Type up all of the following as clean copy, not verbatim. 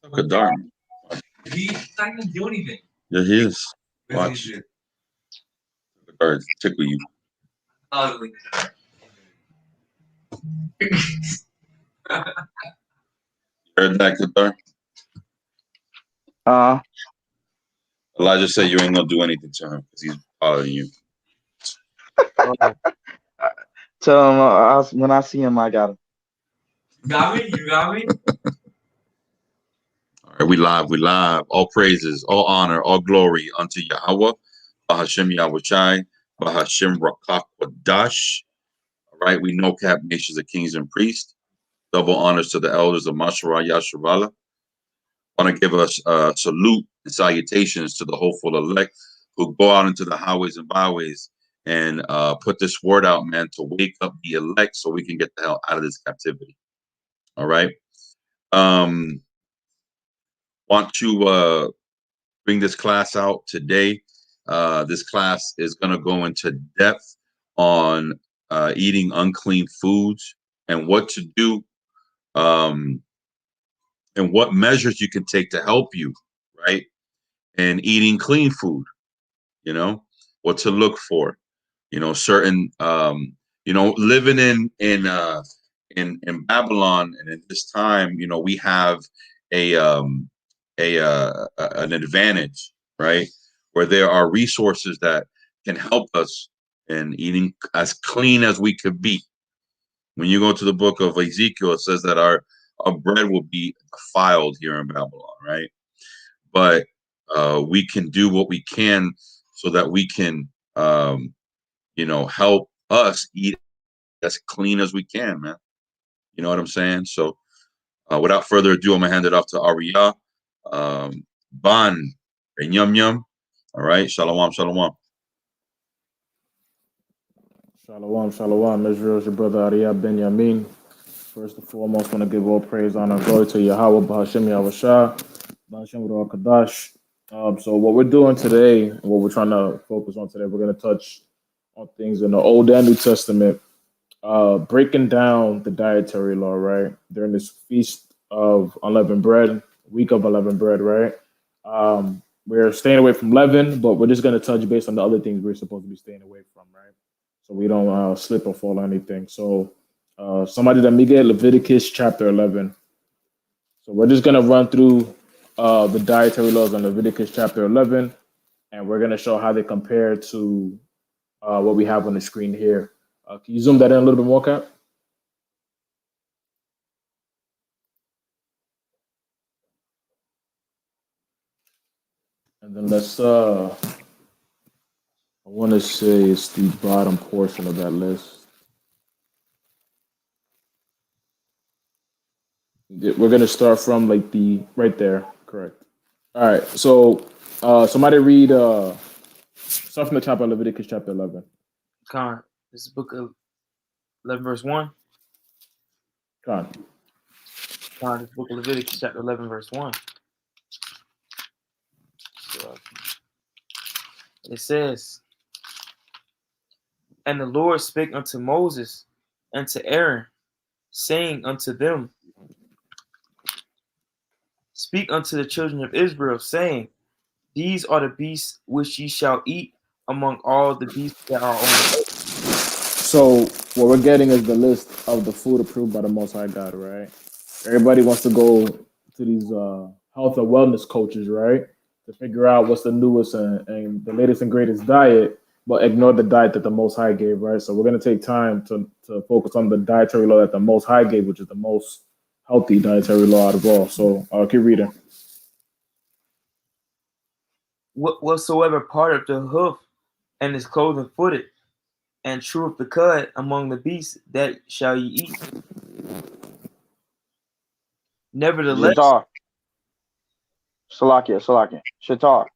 Kadar. He's not gonna do anything. Yeah, he is. Watch. Kadar tickle you. Ugly. Heard that, Kadar? Elijah said you ain't gonna do anything to him because he's following you. Tell him when I see him, I got him. Got me? You got me? All right, we live. All praises, all honor, all glory unto Yahweh, Bahashem Yahushai, Bahashem Rakakwadash. All right, we know cap nations of kings and priests. Double honors to the elders of Mashara Yasharala. I want to give us a salute and salutations to the hopeful elect who go out into the highways and byways and put this word out, man, to wake up the elect so we can get the hell out of this captivity. All right. Want to bring this class out today. This class is going to go into depth on eating unclean foods and what to do and what measures you can take to help you, right? And eating clean food, you know, what to look for, you know, certain, you know, living in Babylon and at this time, you know, we have an advantage, right? Where there are resources that can help us in eating as clean as we could be. When you go to the book of Ezekiel, it says that our bread will be defiled here in Babylon, right? But we can do what we can so that we can, you know, help us eat as clean as we can, man. You know what I'm saying? So without further ado, I'm going to hand it off to Ariyah, Ban, and Yum Yum. All right. Shalom, shalom. Shalom, shalom. Israel's your brother Ariyah Ben Yamin. First and foremost, want to give all praise, honor, and glory to Yahweh, Bahashem Yahushua, Bahashem Ruach Kadash. So what we're doing today, what we're trying to focus on today, we're going to touch on things in the Old and New Testament, breaking down the dietary law, right? During this feast of unleavened bread, week of unleavened bread, right? We're staying away from leaven, but we're just going to touch based on the other things we're supposed to be staying away from, right? So we don't slip or fall or anything. So somebody that me get Leviticus chapter 11. So we're just going to run through the dietary laws in Leviticus chapter 11, and we're going to show how they compare to what we have on the screen here. Can you zoom that in a little bit more, Cap? And then let's, I want to say it's the bottom portion of that list. We're going to start from like the, right there, correct. All right, so somebody read, start from the top of Leviticus chapter 11. Con, this is book of 11 verse 1. Con, This book of Leviticus chapter 11 verse 1. So, it says, and the Lord spake unto Moses and to Aaron, saying unto them, speak unto the children of Israel, saying, these are the beasts which ye shall eat among all the beasts that are on the earth. so what we're getting is the list of the food approved by the Most High God, right? Everybody wants to go to these health and wellness coaches, right? To figure out what's the newest and the latest and greatest diet, but ignore the diet that the Most High gave, right? So we're going to take time to focus on the dietary law that the Most High gave, which is the most healthy dietary law out of all. So I'll keep reading. Whatsoever part of the hoof and is cloven footed, and true of the cud among the beasts, that shall ye eat. Nevertheless, Salakia. Shatar,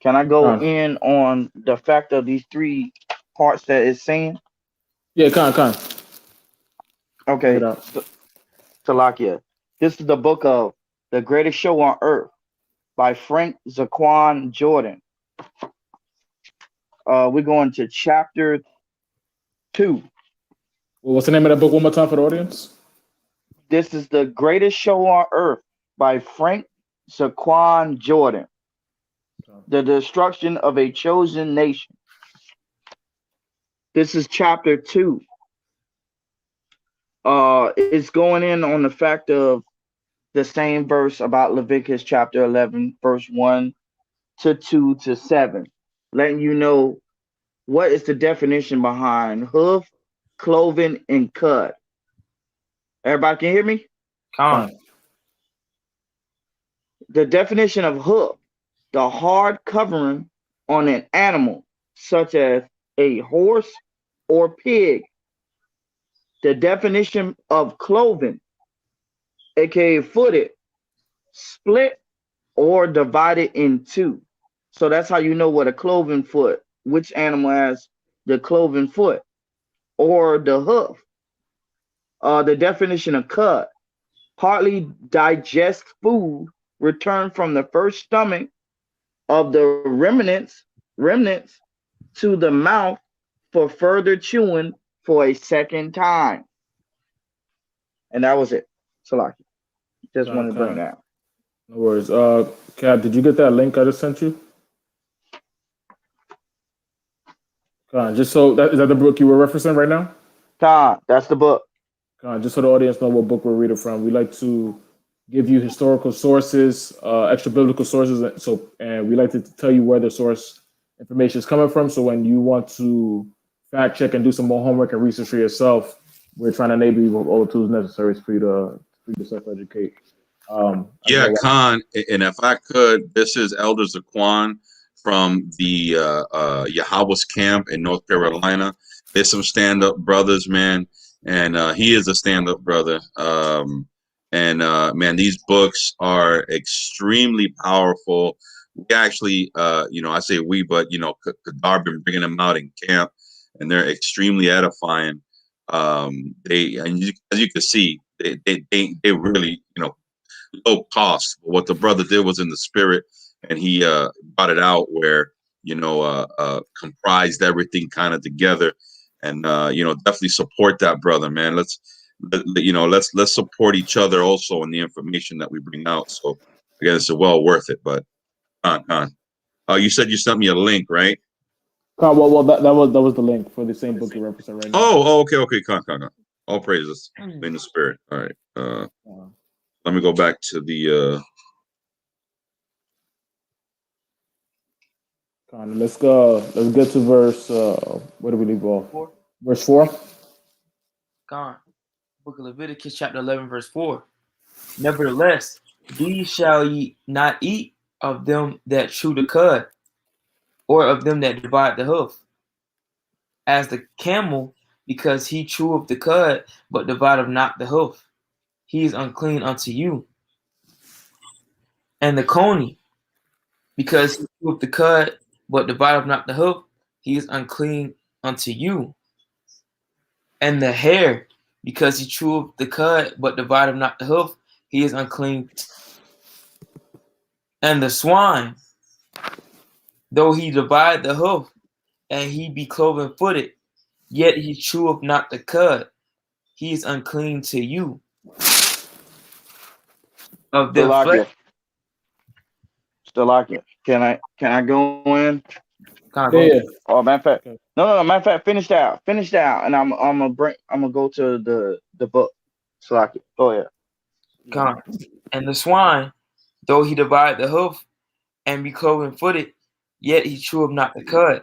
can I go in on the fact of these three parts that it's saying? Yeah, Con. Okay, Salakia. This is the book of The Greatest Show on Earth by Frank Zaquan Jordan. We're going to chapter 2. Well, what's the name of that book one more time for the audience? This is The Greatest Show on Earth by Frank Zaquan Jordan. The Destruction of a Chosen Nation. This is chapter 2. It's going in on the fact of the same verse about Leviticus chapter 11, verse 1 to 2 to 7, letting you know what is the definition behind hoof, cloven, and cut. Everybody can hear me? Con. The definition of hoof, the hard covering on an animal, such as a horse or pig. The definition of cloven, aka footed, split or divided in two. So that's how you know what a cloven foot, which animal has the cloven foot or the hoof. The definition of cut, partly digest food returned from the first stomach of the remnants to the mouth for further chewing for a second time. And that was it. Salaki. Just wanted to bring that. No worries. Cap, did you get that link I just sent you? Just so is that the book you were referencing right now? That's the book. Just so the audience know what book we're reading from, we like to give you historical sources, extra biblical sources, and we like to tell you where the source information is coming from. So when you want to fact check and do some more homework and research for yourself, we're trying to enable you with all the tools necessary for you to self-educate. Yeah, Khan, and if I could, this is Elder Zaquan from the Yahweh's camp in North Carolina. There's some stand-up brothers, man, and he is a stand-up brother. Man, these books are extremely powerful. We actually, I say we, but Kadar been bringing them out in camp, and they're extremely edifying. As you can see, they really, low cost. What the brother did was in the spirit, and he brought it out where comprised everything kind of together, and definitely support that brother, man. Let's support each other also in the information that we bring out. So again, it's well worth it. But you said you sent me a link, right? Well, that was the link for the same book you're referencing right now. Okay. Con. All praises in the spirit. All right. Let me go back to the. Let's go. Let's get to verse. Where do we leave off? 4. Verse 4. Gone. Book of Leviticus, chapter 11, verse 4. Nevertheless, these shall ye not eat of them that chew the cud, or of them that divide the hoof, as the camel, because he cheweth the cud, but divideth not the hoof, he is unclean unto you. And the coney, because he cheweth the cud, but divideth not the hoof, he is unclean unto you. And the hare, because he cheweth the cud, but divideth not the hoof, he is unclean. And the swine, though he divide the hoof, and he be cloven footed, yet he cheweth not the cud, he is unclean to you. Of their flesh. Still Can I go in? Yeah. Oh, matter of fact, no. Matter of fact, finish that out, and I'm gonna go to the book. Still Go ahead. God. And the swine, though he divide the hoof and be cloven footed, yet he cheweth not the cud,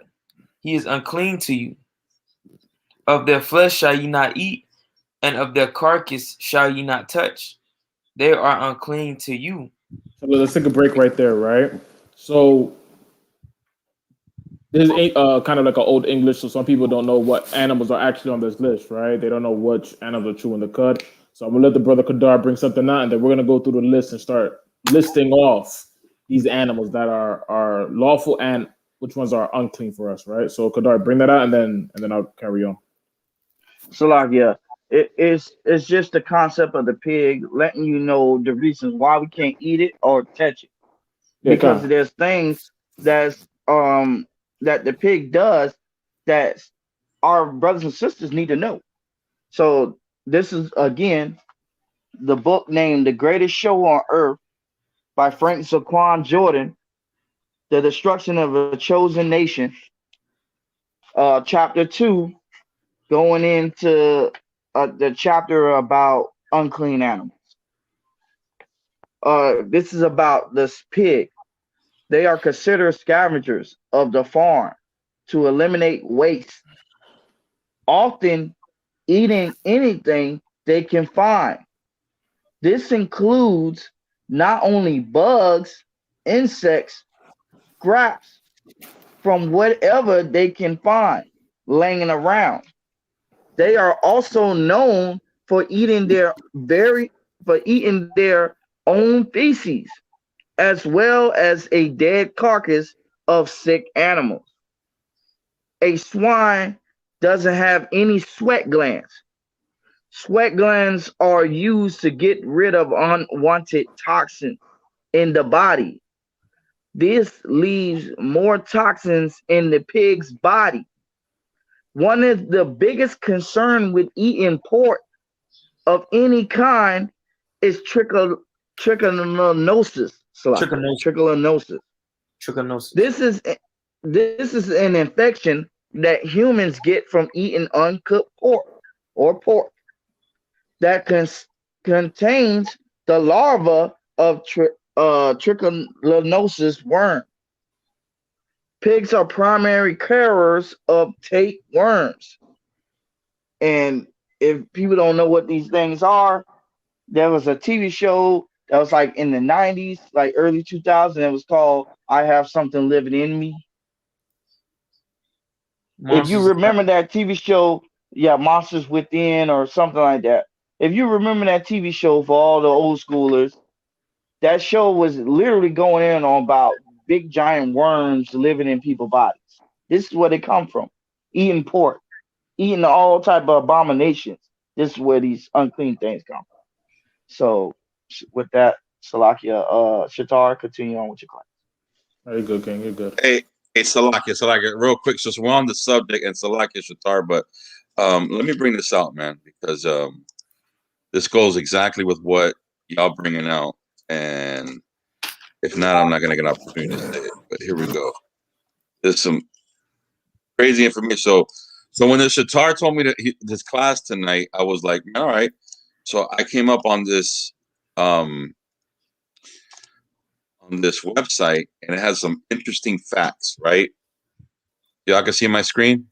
he is unclean to you. Of their flesh shall ye not eat, and of their carcass shall ye not touch. They are unclean to you. So let's take a break right there, right? So this is kind of like an old English, so some people don't know what animals are actually on this list, right? They don't know which animals are chewing the cud. So I'm gonna let the brother Kadar bring something out, and then we're gonna go through the list and start listing off these animals that are lawful and which ones are unclean for us, right? So Kadar, bring that out, and then I'll carry on. So it's just the concept of the pig, letting you know the reasons why we can't eat it or touch it, because there's things that the pig does that our brothers and sisters need to know. So this is again the book named The Greatest Show on Earth by Frank Zaquan Jordan, The Destruction of a Chosen Nation, chapter 2, going into the chapter about unclean animals. This is about this pig. They are considered scavengers of the farm to eliminate waste, often eating anything they can find. This includes not only bugs, insects, scraps from whatever they can find laying around. They are also known for eating their own feces, as well as a dead carcass of sick animals. A swine doesn't have any sweat glands. Sweat glands are used to get rid of unwanted toxins in the body. This leaves more toxins in the pig's body. One of the biggest concern with eating pork of any kind is trichinosis. Trichinosis. This is an infection that humans get from eating uncooked pork or pork that contains the larva of trichinosis worm. Pigs are primary carriers of tapeworms. And if people don't know what these things are, there was a TV show that was like in the 90s, like early 2000s. It was called I Have Something Living in Me. If you remember that TV show, yeah, Monsters Within or something like that. If you remember that TV show for all the old schoolers, that show was literally going in on about big giant worms living in people's bodies. This is where they come from. Eating pork, eating all type of abominations. This is where these unclean things come from. So with that, Salakia, Shatar, continue on with your class. Very good, King. You're good. Hey, Salakia, real quick. So we're on the subject and Salakia Shatar, but let me bring this out, man, because this goes exactly with what y'all bringing out. And if not, I'm not going to get an opportunity to say it. But here we go. There's some crazy information. So when the Shatar told me this class tonight, I was like, all right. So I came up on this website, and it has some interesting facts, right? Y'all can see my screen?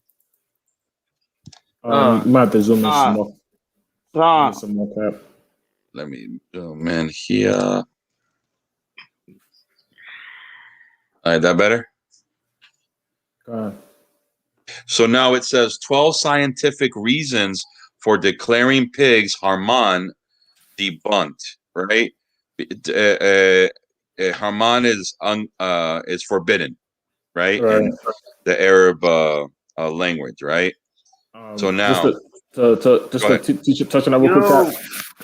You might have to zoom in some more. Some more cap. Let me, oh man, here. All right, that better? So now it says 12 scientific reasons for declaring pigs Harman debunked, right? Harman is forbidden, right? In the Arab language, right? So now, touch on that real quick.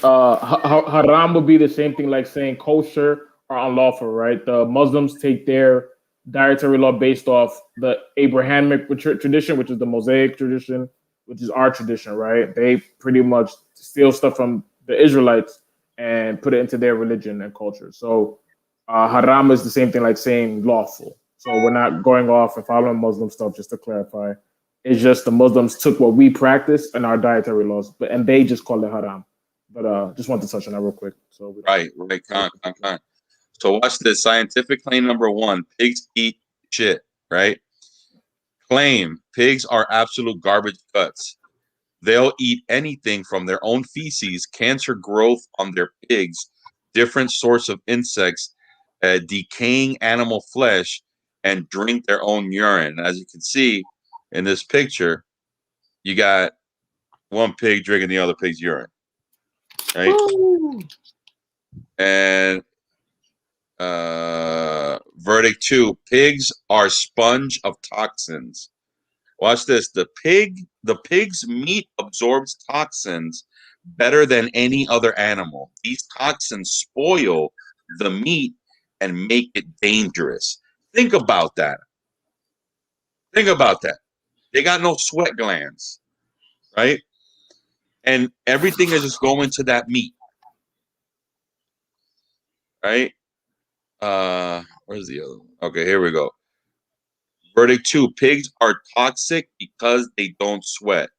Haram would be the same thing like saying kosher or unlawful, right? The Muslims take their dietary law based off the Abrahamic tradition, which is the Mosaic tradition, which is our tradition, right? They pretty much steal stuff from the Israelites and put it into their religion and culture. So haram is the same thing like saying lawful. So we're not going off and following Muslim stuff, just to clarify. It's just the Muslims took what we practice and our dietary laws, and they just call it haram. But just want to touch on that real quick. So right. Con. So watch this. Scientific claim number 1: pigs eat shit. Right? Claim: pigs are absolute garbage guts. They'll eat anything from their own feces, cancer growth on their pigs, different sorts of insects, decaying animal flesh, and drink their own urine. As you can see in this picture, you got one pig drinking the other pig's urine, right? Ooh. And verdict 2: pigs are sponge of toxins. Watch this. The pig's meat absorbs toxins better than any other animal. These toxins spoil the meat and make it dangerous. Think about that. They got no sweat glands, right? And everything is just going to that meat. right? Where's the other one? Okay, here we go. Verdict 2: pigs are toxic because they don't sweat.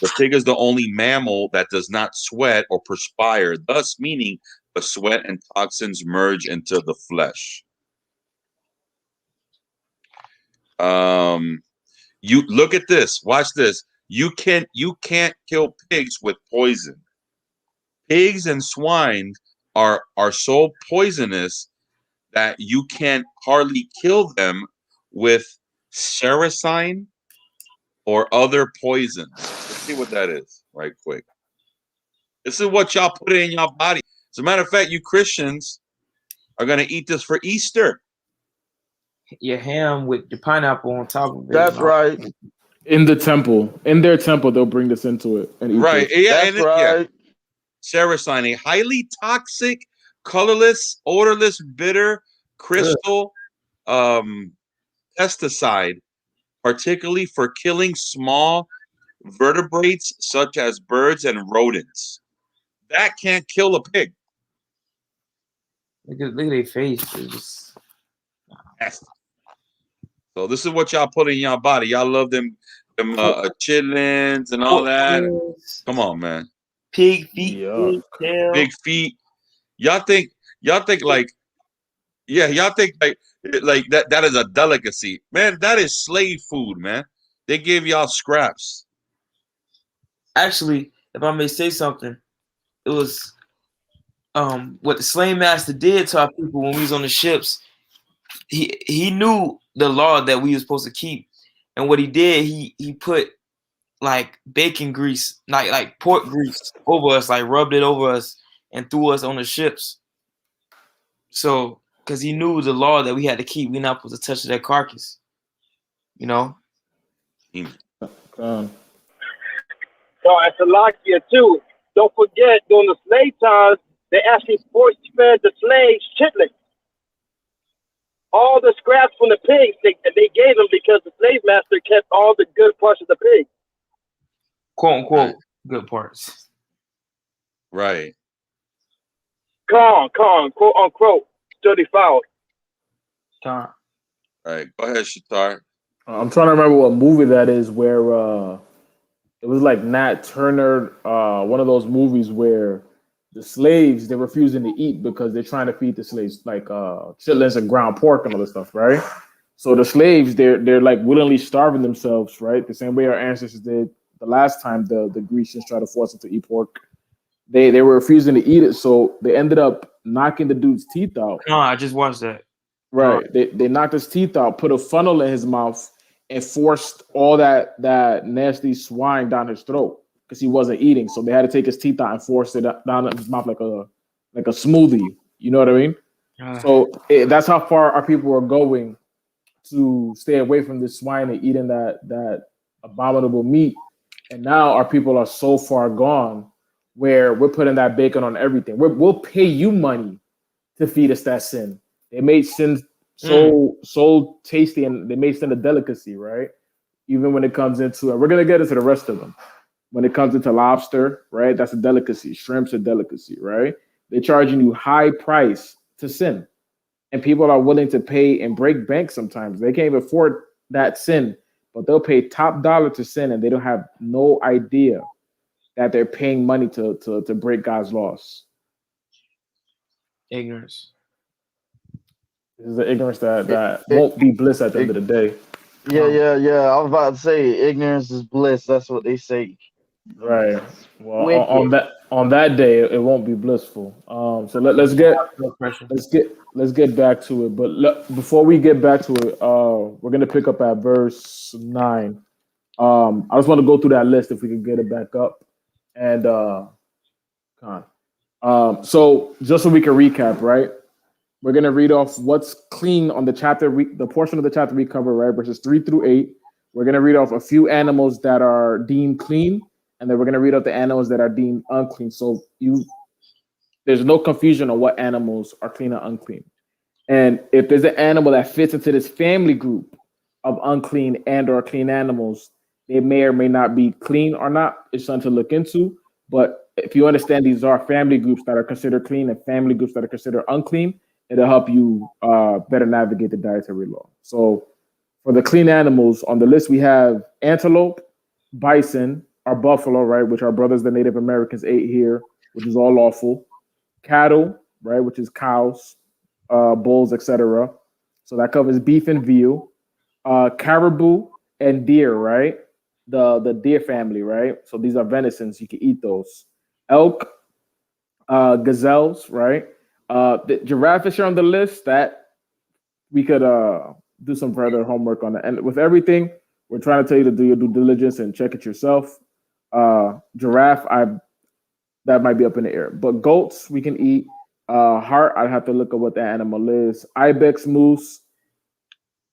The pig is the only mammal that does not sweat or perspire, thus meaning the sweat and toxins merge into the flesh. You look at this. Watch this. You can't kill pigs with poison. Pigs and swine are so poisonous that you can hardly kill them with sericine or other poisons. Let's see what that is right quick. This is what y'all put in your body. As a matter of fact, you Christians are going to eat this for Easter. Your ham with the pineapple on top of it. That's right. In their temple, they'll bring this into it and eat Right. this. Yeah. That's right. Sericine, a highly toxic, colorless, odorless, bitter, crystal pesticide, particularly for killing small vertebrates such as birds and rodents. That can't kill a pig. Look at their face. It's just... So this is what y'all put in y'all body. Y'all love them chitlins and all that. Come on, man. Pig feet, Yeah. pig tail. Big feet. Y'all think like, yeah, y'all think like that is a delicacy. Man, that is slave food, man. They give y'all scraps. Actually, if I may say something, it was what the slave master did to our people when we was on the ships. He knew the law that we were supposed to keep, and what he did, he put like bacon grease, like pork grease over us, like rubbed it over us and threw us on the ships. So, because he knew the law that we had to keep, we're not supposed to touch that carcass. You know. So at Salakia too, don't forget during the slave times, they actually force fed the slaves chitlins. All the scraps from the pigs they gave them because the slave master kept all the good parts of the pig. Quote unquote good parts. Right. Con, quote unquote, sturdy foul. Con. Right. Go ahead, Shatar. I'm trying to remember what movie that is where it was like Nat Turner, one of those movies where the slaves, they're refusing to eat because they're trying to feed the slaves like chitlins and ground pork and all this stuff, right? So the slaves, they're like willingly starving themselves, right? The same way our ancestors did the last time the Grecians tried to force them to eat pork. They were refusing to eat it, so they ended up knocking the dude's teeth out. No, I just watched that. Right. They knocked his teeth out, put a funnel in his mouth, and forced all that nasty swine down his throat because he wasn't eating. So they had to take his teeth out and force it down his mouth like a smoothie. You know what I mean? So that's how far our people are going to stay away from this swine and eating that abominable meat. And now our people are so far gone where we're putting that bacon on everything. We'll pay you money to feed us that sin. They made sin so tasty, and they made sin a delicacy, right? Even when it comes into, we're gonna get into the rest of them. When it comes into lobster, right? That's a delicacy. Shrimp's a delicacy, right? They're charging you high price to sin, and people are willing to pay and break bank sometimes. They can't even afford that sin, but they'll pay top dollar to sin, and they don't have no idea that they're paying money to break God's laws. Ignorance. This is the ignorance that won't be bliss at the end of the day. Yeah. I was about to say ignorance is bliss. That's what they say. Right. Well, on that day, it won't be blissful. So let's get back to it. But before we get back to it, we're gonna pick up at verse 9. I just want to go through that list if we could get it back up. And so just so we can recap, right? We're going to read off what's clean on the chapter, the portion of the chapter we cover, right? Verses 3 through 8. We're going to read off a few animals that are deemed clean, and then we're going to read off the animals that are deemed unclean. So there's no confusion on what animals are clean or unclean. And if there's an animal that fits into this family group of unclean and or clean animals, they may or may not be clean or not. It's something to look into. But if you understand these are family groups that are considered clean and family groups that are considered unclean, it'll help you better navigate the dietary law. So for the clean animals on the list, we have antelope, bison, our buffalo, right, which our brothers, the Native Americans, ate here, which is all lawful. Cattle, right, which is cows, bulls, etc. So that covers beef and veal. Caribou and deer, right? The deer family, right? So these are venisons. You can eat those. Elk, gazelles, right? The giraffe is here on the list. That we could do some further homework on that. And with everything, we're trying to tell you to do your due diligence and check it yourself. Giraffe, that might be up in the air. But goats, we can eat. Hart, I'd have to look at what the animal is. Ibex, moose,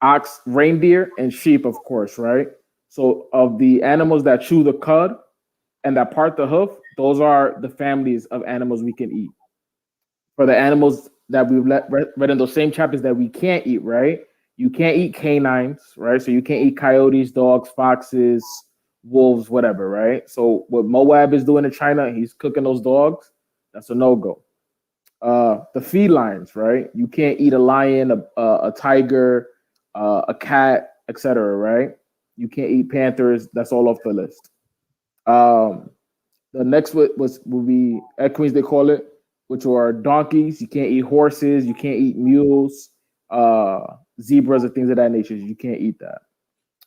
ox, reindeer, and sheep, of course, right? So of the animals that chew the cud and that part the hoof, those are the families of animals we can eat. For the animals that we've read in those same chapters that we can't eat, right? You can't eat canines, right? So you can't eat coyotes, dogs, foxes, wolves, whatever, right? So what Moab is doing in China, he's cooking those dogs. That's a no-go. The felines, right? You can't eat a lion, a tiger, a cat, etc., right? You can't eat panthers. That's all off the list. The next will be equines, they call it, which are donkeys. You can't eat horses. You can't eat mules, zebras, and things of that nature. You can't eat that.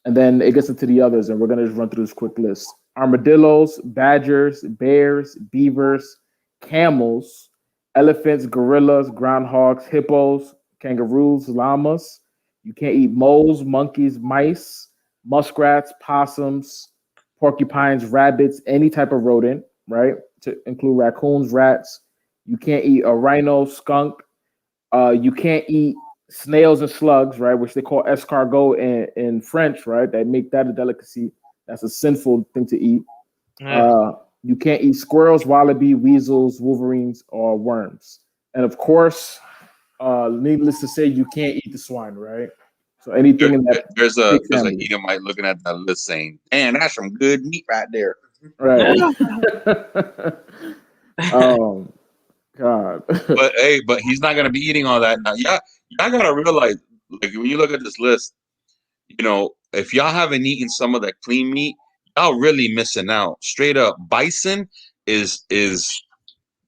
And then it gets into the others, and we're going to just run through this quick list. Armadillos, badgers, bears, beavers, camels, elephants, gorillas, groundhogs, hippos, kangaroos, llamas. You can't eat moles, monkeys, mice, muskrats, possums, porcupines, rabbits, any type of rodent, right? To include raccoons, rats. You can't eat a rhino, skunk. You can't eat snails and slugs, right? Which they call escargot in French, right? They make that a delicacy. That's a sinful thing to eat. You can't eat squirrels, wallaby, weasels, wolverines, or worms. And of course, needless to say, you can't eat the swine, right? So anything in that there's a family. Edomite looking at that list saying, "Man, that's some good meat right there." Right. God. but he's not gonna be eating all that now. Yeah, y'all gotta realize, like when you look at this list, if y'all haven't eaten some of that clean meat, y'all really missing out. Straight up, bison is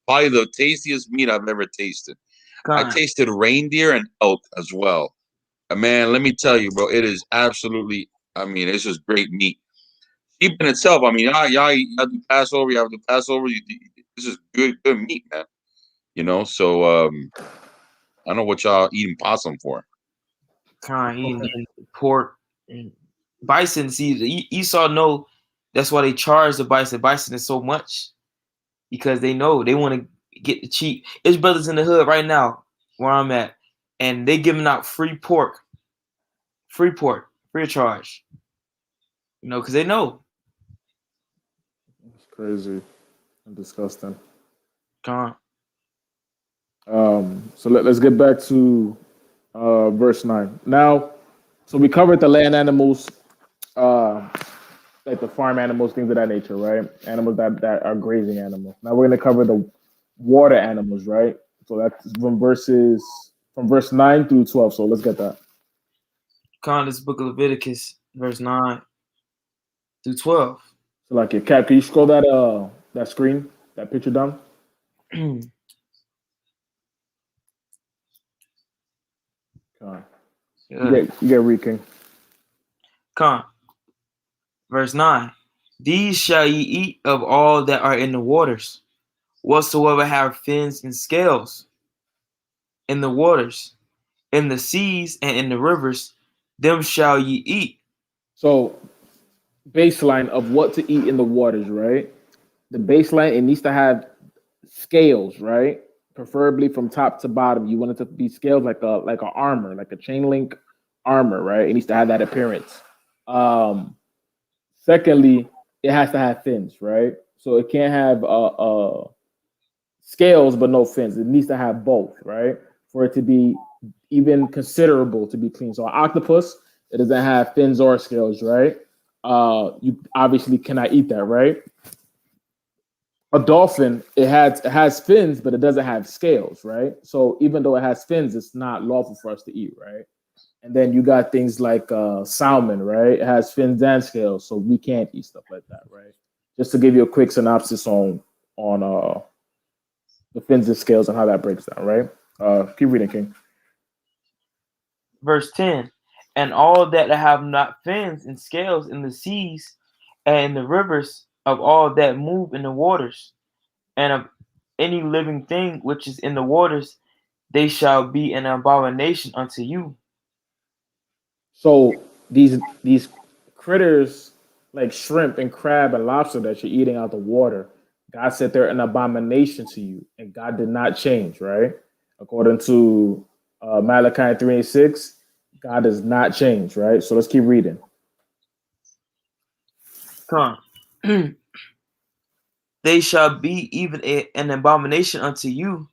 probably the tastiest meat I've ever tasted. I tasted reindeer and elk as well. Man, let me tell you, bro, it is absolutely. I mean, it's just great meat. Sheep in itself. I mean, y'all do Passover. You have to Passover. This is good meat, man. So I don't know what y'all eating possum for. Eating pork and bison. See, Esau know that's why they charge the bison. Bison is so much because they know they want to get the cheap. There's brothers in the hood right now where I'm at, and they giving out free pork, free of charge. Because they know. It's crazy and disgusting. Come So let's get back to verse 9. Now, so we covered the land animals, like the farm animals, things of that nature, right? Animals that are grazing animals. Now we're going to cover the water animals, right? So that's from verse 9 through 12. So let's get that. This book of Leviticus, verse 9 through 12. So like, Cat, can you scroll that screen, that picture down? You get reading. Verse 9. These shall ye eat of all that are in the waters, whatsoever have fins and scales in the waters, in the seas and in the rivers, them shall ye eat. So, baseline of what to eat in the waters, right? The baseline, it needs to have scales, right? Preferably from top to bottom. You want it to be scales like a armor, like a chain link armor, right? It needs to have that appearance. Secondly, it has to have fins, right? So it can't have scales but no fins. It needs to have both, right? For it to be even considerable to be clean. So an octopus, it doesn't have fins or scales, right? You obviously cannot eat that, right? a dolphin, it has fins, but it doesn't have scales, right? So even though it has fins, it's not lawful for us to eat, right? And then you got things like salmon, right? It has fins and scales, so we can't eat stuff like that, right? Just to give you a quick synopsis on the fins and scales and how that breaks down, right? Keep reading, King. Verse 10. And all that have not fins and scales in the seas and in the rivers, of all that move in the waters, and of any living thing which is in the waters, they shall be an abomination unto you. So these critters like shrimp and crab and lobster that you're eating out the water, God said they're an abomination to you, and God did not change, right? According to Malachi 3:6, God does not change, right? So let's keep reading. Come. They shall be even an abomination unto you.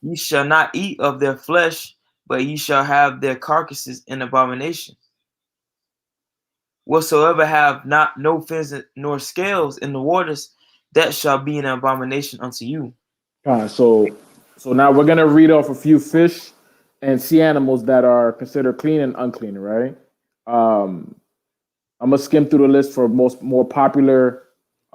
Ye shall not eat of their flesh, but ye shall have their carcasses in abomination. Whatsoever have not no fins nor scales in the waters, that shall be an abomination unto you. So now we're gonna read off a few fish and sea animals that are considered clean and unclean, right? I'm gonna skim through the list for more popular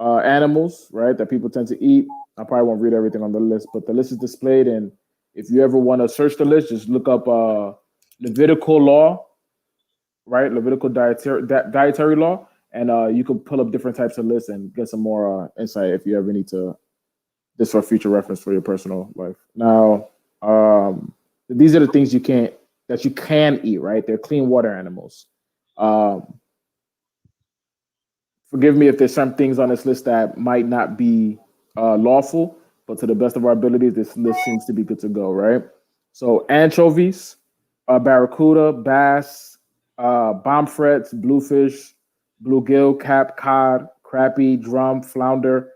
animals, right? That people tend to eat. I probably won't read everything on the list, but the list is displayed. And if you ever want to search the list, just look up Levitical law, right? Levitical dietary law, and you can pull up different types of lists and get some more insight if you ever need to. This for future reference for your personal life. Now, these are the things you can eat, right? They're clean water animals. Forgive me if there's some things on this list that might not be lawful, but to the best of our abilities, this list seems to be good to go, right? So anchovies, barracuda, bass, bomfrets, bluefish, bluegill, cap, cod, crappie, drum, flounder.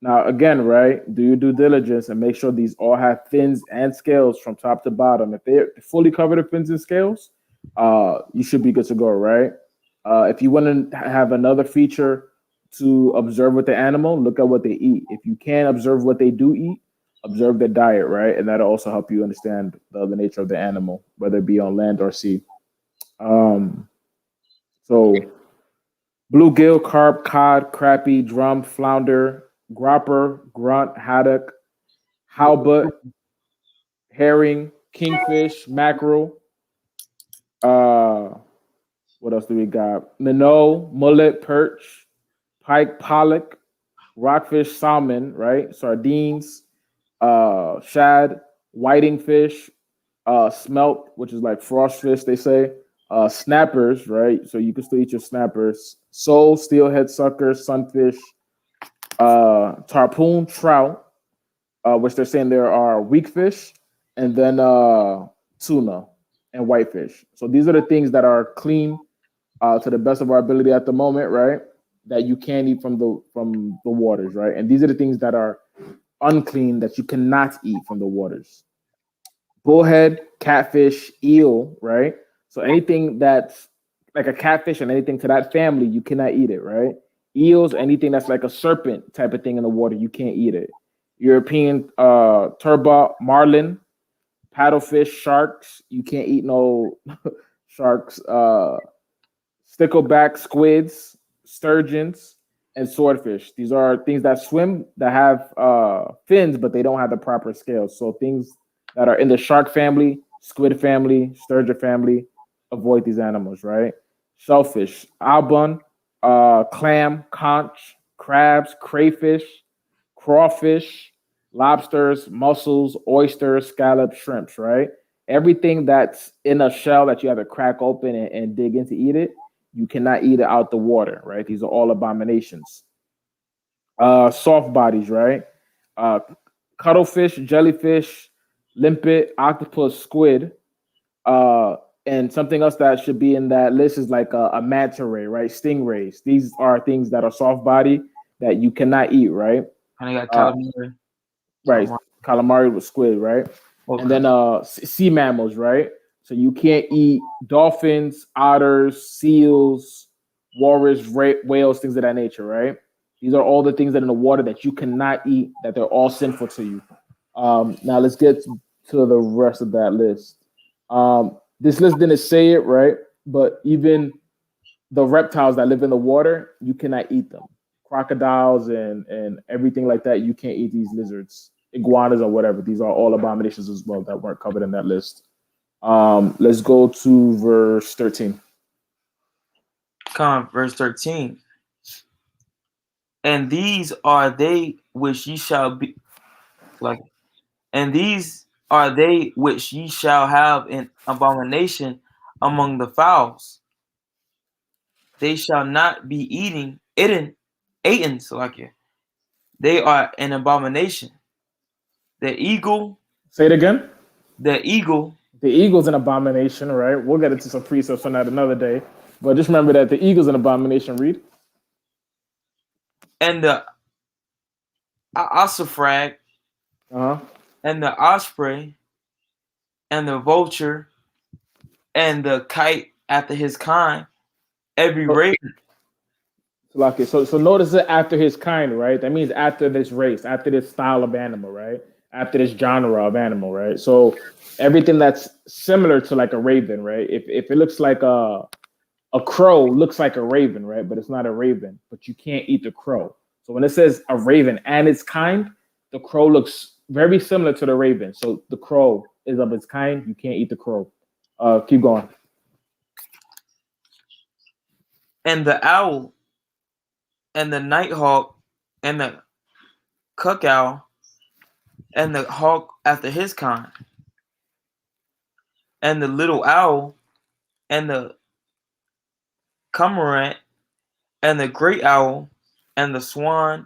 Now, again, right, do your due diligence and make sure these all have fins and scales from top to bottom. If they're fully covered in fins and scales, you should be good to go, right? If you want to have another feature to observe with the animal, look at what they eat. If you can't observe what they do eat, observe their diet, right? And that'll also help you understand the nature of the animal, whether it be on land or sea. So bluegill, carp, cod, crappie, drum, flounder, gropper, grunt, haddock, halibut, herring, kingfish, mackerel. What else do we got? Minnow, mullet, perch, pike, pollock, rockfish, salmon, right? Sardines, shad, whiting fish, smelt, which is like frost fish, they say. Snappers, right? So you can still eat your snappers. Sole, steelhead, suckers, sunfish, tarpon, trout, which they're saying there are weak fish, and then tuna and whitefish. So these are the things that are clean to the best of our ability at the moment, right? That you can eat from the waters, right? And these are the things that are unclean that you cannot eat from the waters. Bullhead, catfish, eel, right? So anything that's like a catfish and anything to that family, you cannot eat it, right? Eels, anything that's like a serpent type of thing in the water, you can't eat it. European turbot, marlin, paddlefish, sharks, you can't eat no sharks. Stickleback, squids, sturgeons, and swordfish. These are things that swim that have fins, but they don't have the proper scales. So things that are in the shark family, squid family, sturgeon family, avoid these animals, right? Shellfish, albon, clam, conch, crabs, crayfish, crawfish, lobsters, mussels, oysters, scallops, shrimps, right? Everything that's in a shell that you have to crack open and dig in to eat it, you cannot eat it out the water, right? These are all abominations. Soft bodies, right? Cuttlefish, jellyfish, limpet, octopus, squid. And something else that should be in that list is like a manta ray, right? Stingrays. These are things that are soft body that you cannot eat, right? And I got calamari. Right. Calamari with squid, right? Okay. And then sea mammals, right? So you can't eat dolphins, otters, seals, walrus, whales, things of that nature, right? These are all the things that in the water that you cannot eat, that they're all sinful to you. Now let's get to the rest of that list. This list didn't say it, right? But even the reptiles that live in the water, you cannot eat them. Crocodiles and everything like that, you can't eat these lizards, iguanas or whatever. These are all abominations as well that weren't covered in that list. Let's go to verse 13. Verse 13. And these are they which ye shall be like, and these are they which ye shall have in abomination among the fowls. They shall not be eaten, so like it. They are an abomination. The eagle. Say it again. The eagle. The eagle's an abomination, right? We'll get into some precepts on that another day. But just remember that the eagle's an abomination. Read. And the ossifrag. And the osprey. And the vulture. And the kite after his kind. Every raven. So notice it after his kind, right? That means after this race, after this style of animal, right? After this genre of animal, right? So everything that's similar to like a raven, right? If it looks like a crow, looks like a raven, right? But it's not a raven, but you can't eat the crow. So when it says a raven and its kind, the crow looks very similar to the raven. So the crow is of its kind. You can't eat the crow. Keep going. And the owl, and the nighthawk, and the cuckow, and the hawk after his kind, and the little owl, and the cormorant, and the great owl, and the swan,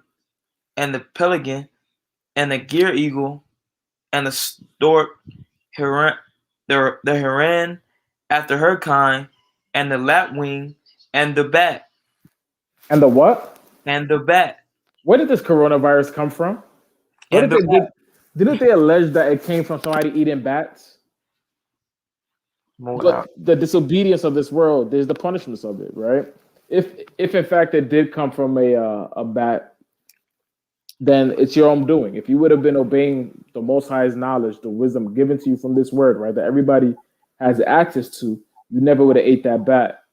and the pelican, and the gear eagle, and the stork, heron, the heron after her kind, and the lapwing, and the bat. And the what? And the bat. Where did this coronavirus come from? Didn't they allege that it came from somebody eating bats? But the disobedience of this world, there's the punishments of it, right? If in fact it did come from a bat, then it's your own doing. If you would have been obeying the Most High's knowledge, the wisdom given to you from this word, right, that everybody has access to, you never would have ate that bat.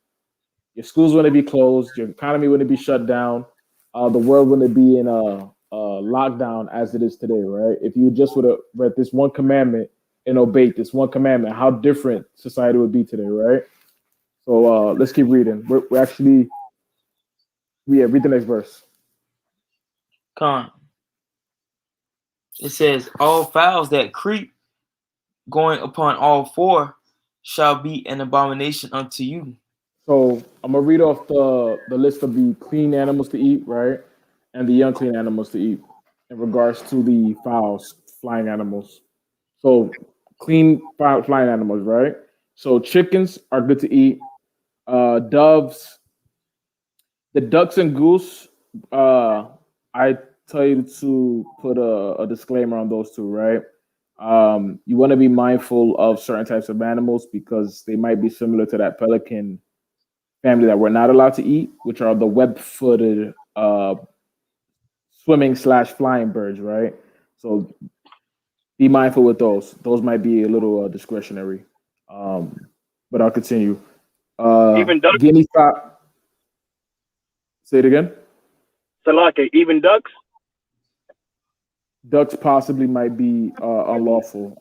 Your schools wouldn't be closed. Your economy wouldn't be shut down. The world wouldn't be in a lockdown as it is today, right? If you just would have read this one commandment and obeyed this one commandment, how different society would be today, right? So let's keep reading. We're actually, read the next verse. It says, all fowls that creep, going upon all four, shall be an abomination unto you. So I'm gonna read off the list of the clean animals to eat, right, and the unclean animals to eat in regards to the fowls, flying animals. So clean flying animals, right? So chickens are good to eat. Doves, the ducks and goose. I tell you to put a disclaimer on those two, right? You want to be mindful of certain types of animals because they might be similar to that pelican family that we're not allowed to eat, which are the web-footed swimming/flying birds, right? So be mindful with those. Those might be a little discretionary. But I'll continue. Even ducks? Guinea fowl. Say it again. Salake, even ducks? Ducks possibly might be unlawful.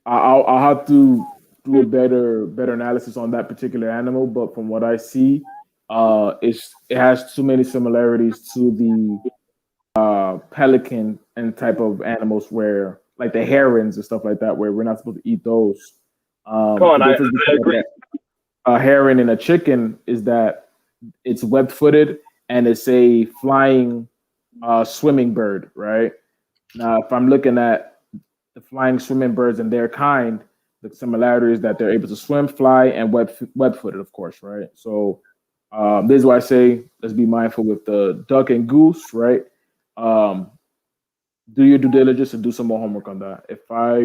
I'll have to do a better analysis on that particular animal, but from what I see, it has too many similarities to the pelican and type of animals where, like the herons and stuff like that, where we're not supposed to eat those. I agree. A heron and a chicken is that it's web-footed and it's a flying swimming bird, right? Now, if I'm looking at the flying swimming birds and their kind, the similarity is that they're able to swim, fly, and web-footed, of course, right? So this is why I say let's be mindful with the duck and goose, right? Do your due diligence and do some more homework on that. If I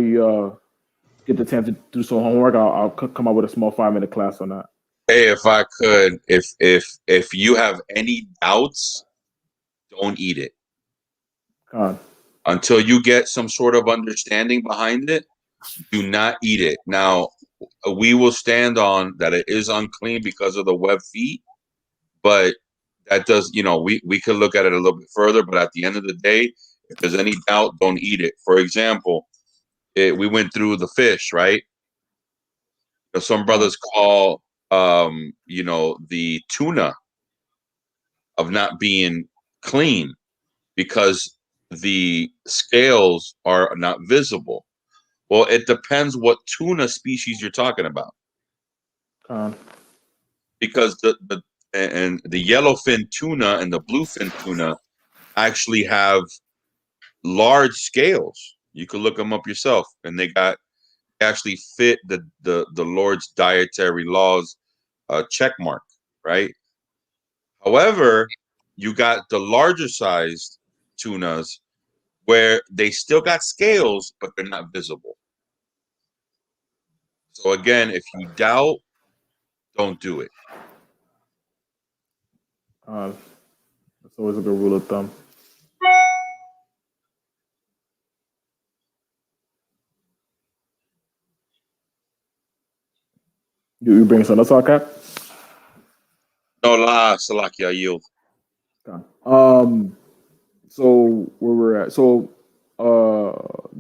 get the chance to do some homework, I'll come up with a small 5-minute class on that. Hey, if I could, if you have any doubts don't eat it. God. Until you get some sort of understanding behind it, do not eat it. Now, we will stand on that it is unclean because of the web feet, but that does, we could look at it a little bit further, but at the end of the day, if there's any doubt, don't eat it. For example, we went through the fish, right? Some brothers call, the tuna of not being clean because the scales are not visible. Well, it depends what tuna species you're talking about. Because the yellowfin tuna and the bluefin tuna actually have large scales. You can look them up yourself, and they actually fit the Lord's dietary laws check mark, right? However, you got the larger sized tunas where they still got scales, but they're not visible. So again, if you doubt, don't do it. That's always a good rule of thumb. You bring something else out, Cap? No, la Salakia, I yield. So where we're at. So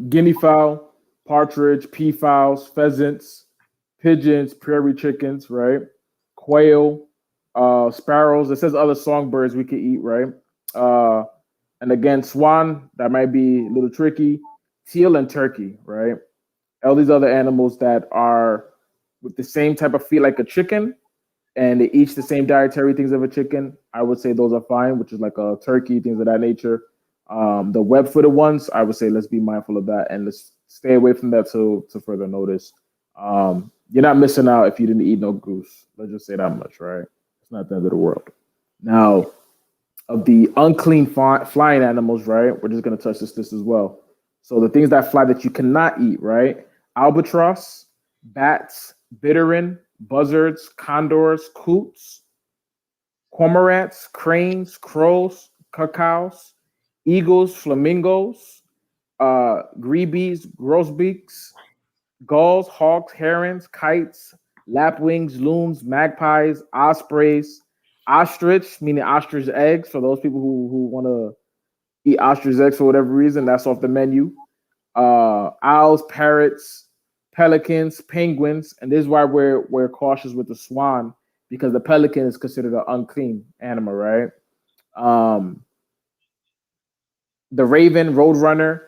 guinea fowl, partridge, peafowls, pheasants, pigeons, prairie chickens, right? Quail, sparrows. It says other songbirds we could eat, right? And again, swan, that might be a little tricky. Teal and turkey, right? All these other animals that are with the same type of feet like a chicken, and they eat the same dietary things of a chicken, I would say those are fine, which is like a turkey, things of that nature. The web-footed ones, I would say let's be mindful of that and let's stay away from that to further notice. You're not missing out if you didn't eat no goose. Let's just say that much, right? It's not the end of the world. Now, of the unclean flying animals, right? We're just going to touch this as well. So the things that fly that you cannot eat, right? Albatross, bats, bitterns, buzzards, condors, coots, cormorants, cranes, crows, cuckoos, eagles, flamingos, grebes, grosbeaks, gulls, hawks, herons, kites, lapwings, loons, magpies, ospreys, ostrich, meaning ostrich eggs. For those people who want to eat ostrich eggs for whatever reason, that's off the menu. Owls, parrots, pelicans, penguins, and this is why we're cautious with the swan, because the pelican is considered an unclean animal, right? The raven, roadrunner,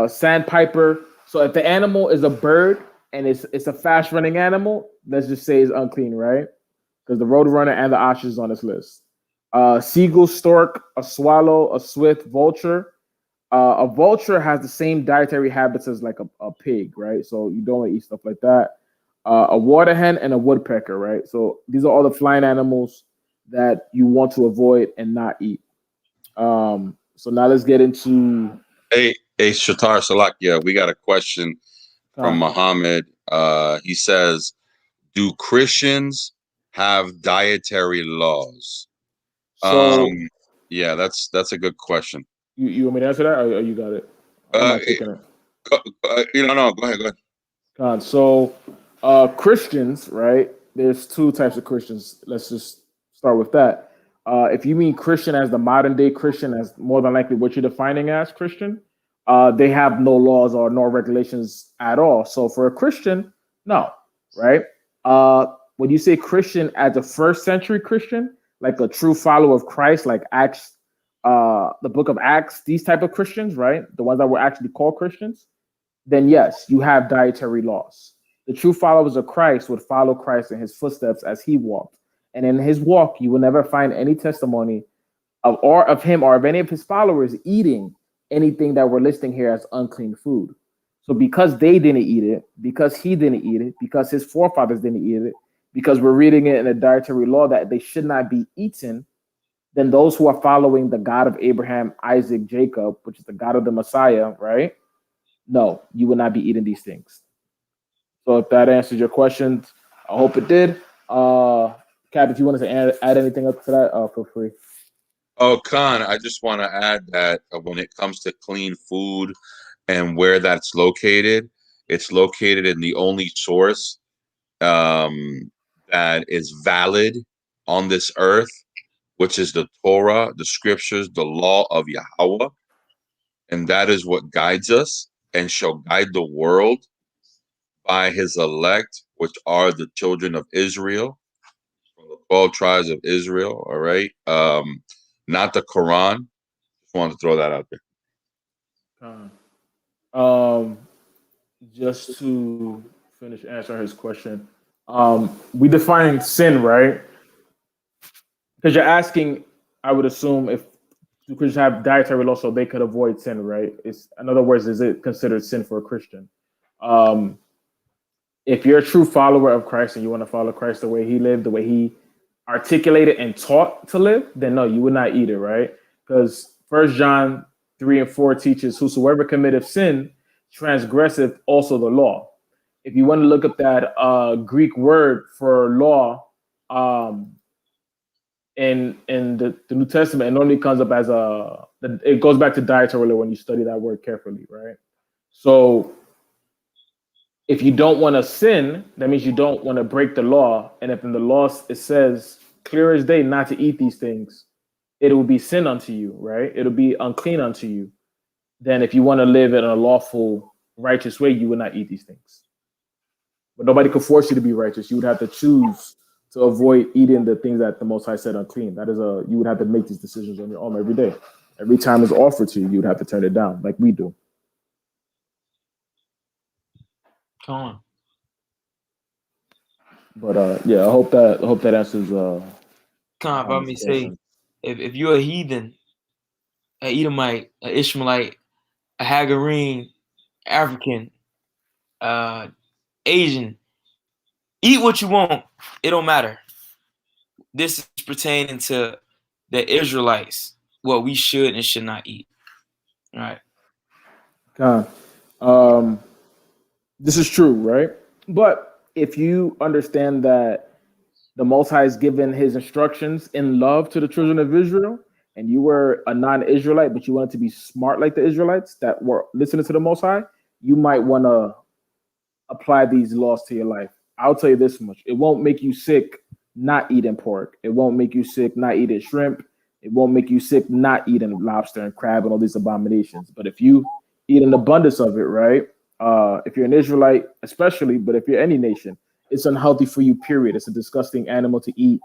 sandpiper. So if the animal is a bird and it's a fast running animal, let's just say it's unclean, right? Because the roadrunner and the ostrich is on this list. Seagull, stork, a swallow, a swift, vulture. A vulture has the same dietary habits as like a pig, right? So you don't want to eat stuff like that. A water hen and a woodpecker, right? So these are all the flying animals that you want to avoid and not eat. So now let's get into. Hey, Shatar Salakia, we got a question from Muhammad. He says, "Do Christians have dietary laws?" So yeah, that's a good question. You want me to answer that, or you got it? I'm not taking it. No, go ahead. So Christians, right? There's two types of Christians. Let's just start with that. If you mean Christian as the modern day Christian, as more than likely what you're defining as Christian, they have no laws or no regulations at all. So for a Christian, no, right? When you say Christian as a first century Christian, like a true follower of Christ, like Acts, the book of Acts, these type of Christians, right? The ones that were actually called Christians, then yes, you have dietary laws. The true followers of Christ would follow Christ in his footsteps as he walked. And in his walk, you will never find any testimony of him or of any of his followers eating anything that we're listing here as unclean food. So because they didn't eat it, because he didn't eat it, because his forefathers didn't eat it, because we're reading it in a dietary law that they should not be eaten, then those who are following the God of Abraham, Isaac, Jacob, which is the God of the Messiah, right? No, you will not be eating these things. So if that answers your questions, I hope it did. Cap, if you wanted to add anything up to that, feel free. Oh, Khan, I just want to add that when it comes to clean food and where that's located, it's located in the only source that is valid on this earth, which is the Torah, the scriptures, the law of Yahweh. And that is what guides us and shall guide the world by his elect, which are the children of Israel, from the 12 tribes of Israel. All right. Not the Quran. Just wanted to throw that out there. Um, just to finish answering his question, we define sin, right? Because you're asking, I would assume if Christians have dietary law, so they could avoid sin, right? It's in other words, is it considered sin for a Christian? Um, if you're a true follower of Christ and you want to follow Christ the way he lived, the way he articulated and taught to live, then no, you would not eat it, right? Because 1 John 3 and 4 teaches, whosoever committeth sin transgresseth also the law. If you want to look up that Greek word for law in the New Testament, it normally comes up as it goes back to dietary law when you study that word carefully, right? So if you don't want to sin, that means you don't want to break the law. And if in the law it says clear as day not to eat these things, it will be sin unto you, right? It'll be unclean unto you. Then if you want to live in a lawful, righteous way, you would not eat these things. But nobody could force you to be righteous. You would have to choose to avoid eating the things that the Most High said unclean. That is you would have to make these decisions on your own every day. Every time it's offered to you, you would have to turn it down, like we do. Come on. But yeah, I hope that answers. Come about me say, if you're a heathen, an Edomite, an Ishmaelite, a Hagarene, African, Asian, eat what you want. It don't matter. This is pertaining to the Israelites, what we should and should not eat. All right. This is true, right? But if you understand that the Most High has given his instructions in love to the children of Israel, and you were a non-Israelite, but you wanted to be smart like the Israelites that were listening to the Most High, you might want to apply these laws to your life. I'll tell you this much. It won't make you sick not eating pork. It won't make you sick not eating shrimp. It won't make you sick not eating lobster and crab and all these abominations. But if you eat an abundance of it, right? If you're an Israelite, especially, but if you're any nation, it's unhealthy for you, period. It's a disgusting animal to eat,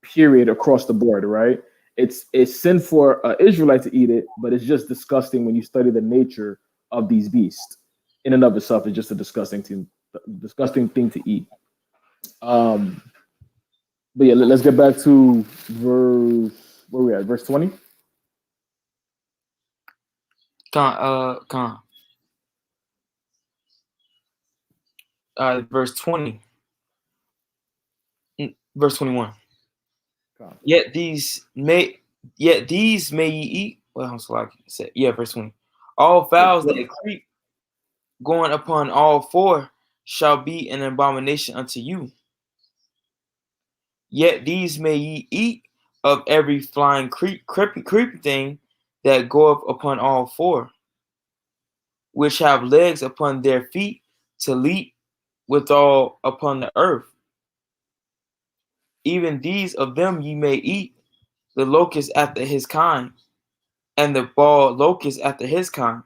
period, across the board, right? It's sin for an Israelite to eat it, but it's just disgusting when you study the nature of these beasts. In and of itself, it's just a disgusting thing to eat. But yeah, let's get back to verse. Where we at? Verse 20. Verse 20. Verse 21. Yet these may ye eat. Well, I'm sorry. Verse 20. All fowls that creep going upon all four shall be an abomination unto you. Yet these may ye eat of every flying creepy thing that goeth upon all four, which have legs upon their feet to leap withal upon the earth. Even these of them ye may eat, the locust after his kind, and the bald locust after his kind,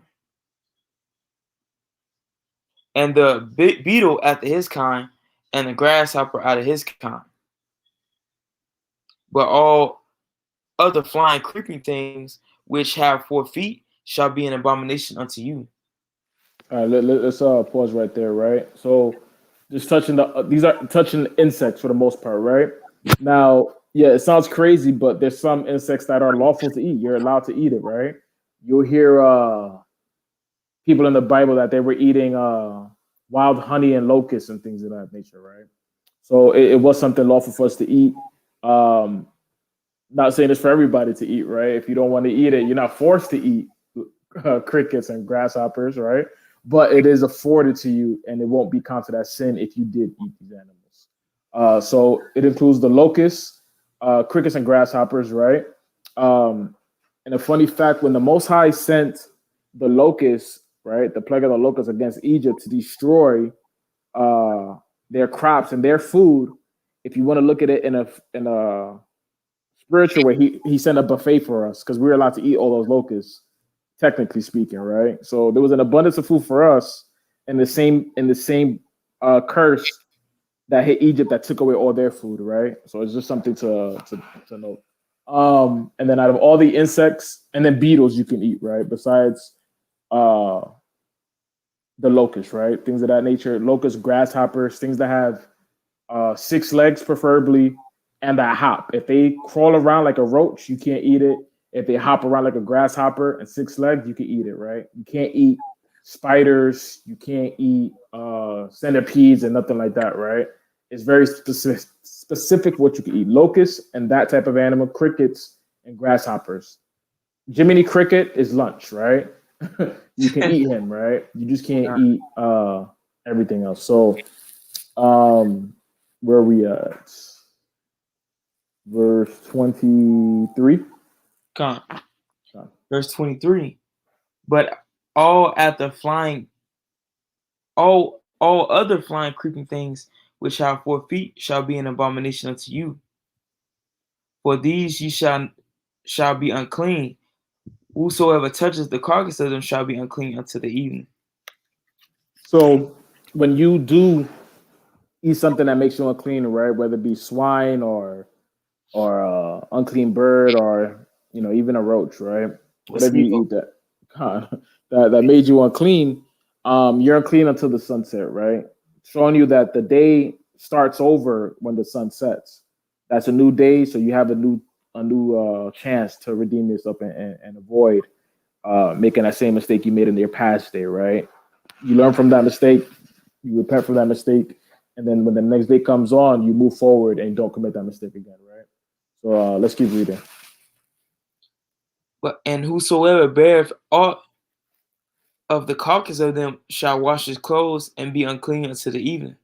and the beetle after his kind, and the grasshopper out of his kind. But all other flying creeping things which have 4 feet shall be an abomination unto you. All right, let's pause right there, right? So just touching these are touching insects for the most part, right? Now, yeah, it sounds crazy, but there's some insects that are lawful to eat. You're allowed to eat it, right? You'll hear people in the Bible that they were eating wild honey and locusts and things of that nature, right? So it was something lawful for us to eat. Not saying it's for everybody to eat, right? If you don't want to eat it, you're not forced to eat crickets and grasshoppers, right? But it is afforded to you, and it won't be counted as sin if you did eat these animals. So it includes the locusts, crickets, and grasshoppers, right? And a funny fact, when the Most High sent the locusts, right, the plague of the locusts against Egypt to destroy their crops and their food, if you want to look at it in a spiritual way, he sent a buffet for us because we were allowed to eat all those locusts, technically speaking, right? So there was an abundance of food for us, and the same curse that hit Egypt that took away all their food, right? So it's just something to note. And then out of all the insects and then beetles you can eat, right? Besides uh the locusts, right? Things of that nature, locusts, grasshoppers, things that have 6 legs preferably, and that hop. If they crawl around like a roach, you can't eat it. If they hop around like a grasshopper and 6 legs, you can eat it, right? You can't eat spiders, you can't eat centipedes and nothing like that, right? It's very specific what you can eat. Locusts and that type of animal, crickets and grasshoppers. Jiminy Cricket is lunch, right? You can eat him, right? You just can't eat everything else. So where are we at? Verse 23. Con. Verse 23. But all other flying creeping things which have 4 feet shall be an abomination unto you. For these ye shall be unclean. Whosoever touches the carcass of them shall be unclean unto the evening. So when you do eat something that makes you unclean, right? Whether it be swine or unclean bird or even a roach, right? Whatever you eat that made you unclean, you're unclean until the sunset, right? Showing you that the day starts over when the sun sets. That's a new day, so you have a new chance to redeem yourself and avoid making that same mistake you made in your past day, right? You learn from that mistake, you repent from that mistake, and then when the next day comes on, you move forward and don't commit that mistake again, right? So let's keep reading. And whosoever beareth aught of the carcass of them shall wash his clothes and be unclean unto the evening.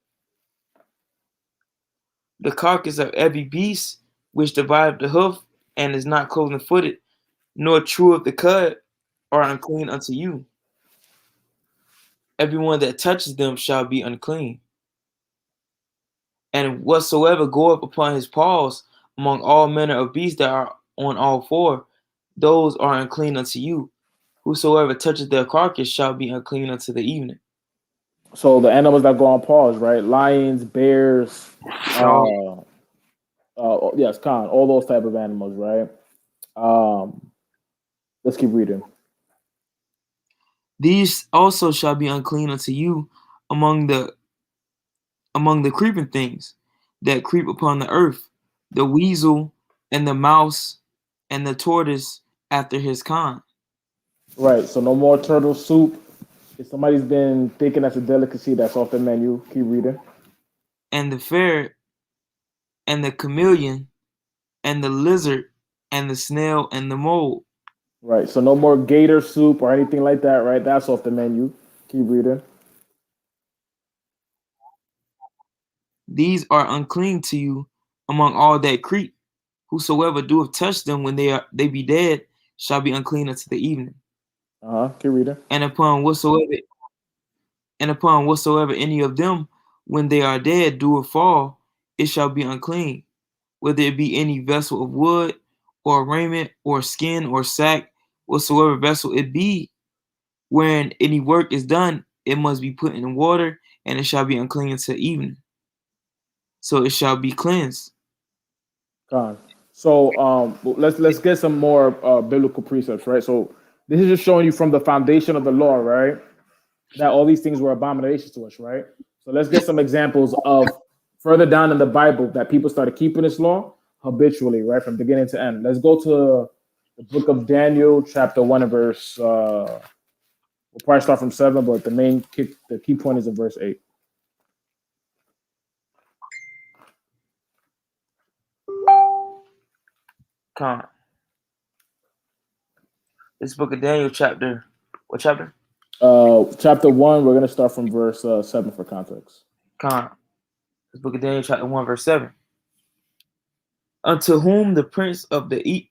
The carcass of every beast which divideth the hoof and is not cloven footed, nor true of the cud, are unclean unto you. Everyone that touches them shall be unclean. And whatsoever goeth upon his paws among all manner of beasts that are on all 4, those are unclean unto you. Whosoever touches their carcass shall be unclean unto the evening. So the animals that go on paws, right? Lions, bears, yes, all those type of animals, right? Let's keep reading. These also shall be unclean unto you among the creeping things that creep upon the earth, the weasel and the mouse and the tortoise after his kind. Right. So no more turtle soup. If somebody's been thinking that's a delicacy, that's off the menu. Keep reading. And the ferret and the chameleon and the lizard and the snail and the mole. Right. So no more gator soup or anything like that, right? That's off the menu. Keep reading. These are unclean to you among all that creep. Whosoever doeth touch them when they be dead shall be unclean unto the evening. Keep reading. And upon whatsoever any of them when they are dead doeth fall, it shall be unclean, whether it be any vessel of wood or raiment or skin or sack, whatsoever vessel it be, wherein any work is done, it must be put in water, and it shall be unclean until evening. So it shall be cleansed. So let's get some more biblical precepts, right? So this is just showing you from the foundation of the law, right? That all these things were abominations to us, right? So let's get some examples of further down in the Bible that people started keeping this law habitually, right, from beginning to end. Let's go to the book of Daniel, chapter 1 and verse. We'll probably start from 7, but the key point is in verse 8. Come. This book of Daniel, chapter. What chapter? Chapter 1. We're gonna start from verse 7 for context. Come. This book of Daniel, chapter 1, verse 7. Unto whom the prince of the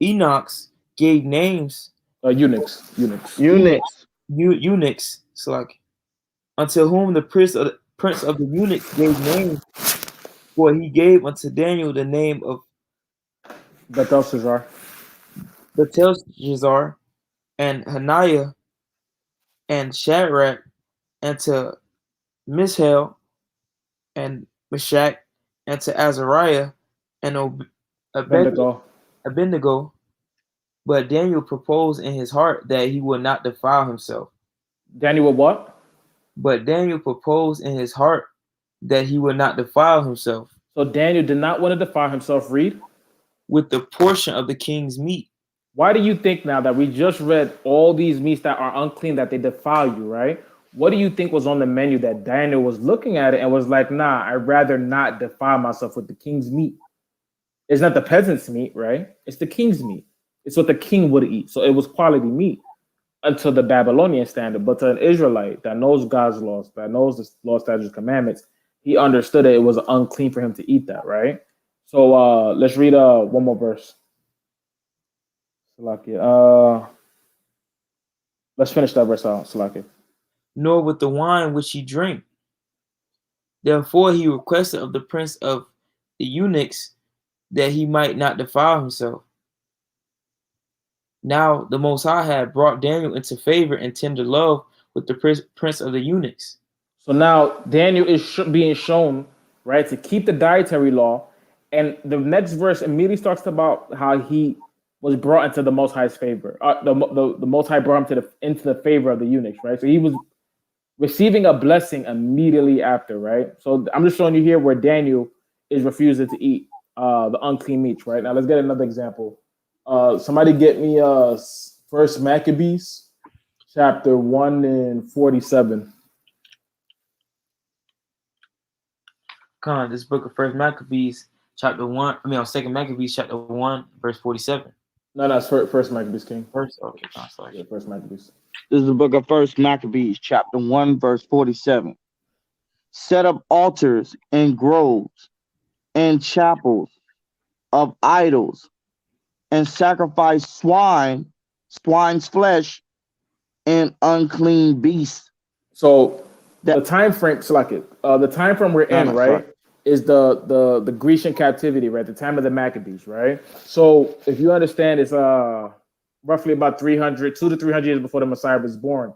Enoch gave names, Eunuchs. eunuchs, so like unto whom the prince of the eunuchs gave names, for he gave unto Daniel the name of Belshazzar. Belteshazzar, and Hananiah, and Shadrach, and to Mishael, and Meshach, and to Azariah, and Abednego. Abednego. But Daniel proposed in his heart that he would not defile himself. Daniel what? But Daniel proposed in his heart that he would not defile himself. So Daniel did not want to defile himself. Read. With the portion of the king's meat. Why do you think now that we just read all these meats that are unclean, that they defile you, right? What do you think was on the menu that Daniel was looking at it and was like, nah, I'd rather not defile myself with the king's meat? It's not the peasant's meat, right? It's the king's meat. It's what the king would eat. So it was quality meat until the Babylonian standard. But to an Israelite that knows God's laws, that knows the law, statutes, commandments, he understood that it was unclean for him to eat that, right? So let's read one more verse. Salakia. Let's finish that verse out, Salakia. Nor with the wine which he drank. Therefore he requested of the prince of the eunuchs that he might not defile himself. Now the Most High had brought Daniel into favor and tender love with the prince of the eunuchs. So now Daniel is being shown, right, to keep the dietary law. And the next verse immediately starts about how he was brought into the Most High's favor. The Most High brought him into the favor of the eunuchs, right? So he was receiving a blessing immediately after, right? So I'm just showing you here where Daniel is refusing to eat the unclean meats, right? Now let's get another example. Somebody get me First Maccabees, chapter 1 and 47. This book of First Maccabees, chapter 1. Second Maccabees, chapter 1, verse 47. No, it's First Maccabees, King. Okay, sorry. Yeah, First Maccabees. This is the book of First Maccabees, chapter 1, verse 47. Set up altars and groves and chapels of idols, and sacrifice swine's flesh, and unclean beasts. So the time frame, the time frame we're in, right, is the Grecian captivity, right? The time of the Maccabees, right? So if you understand, it's roughly about 2 to 300 years before the Messiah was born.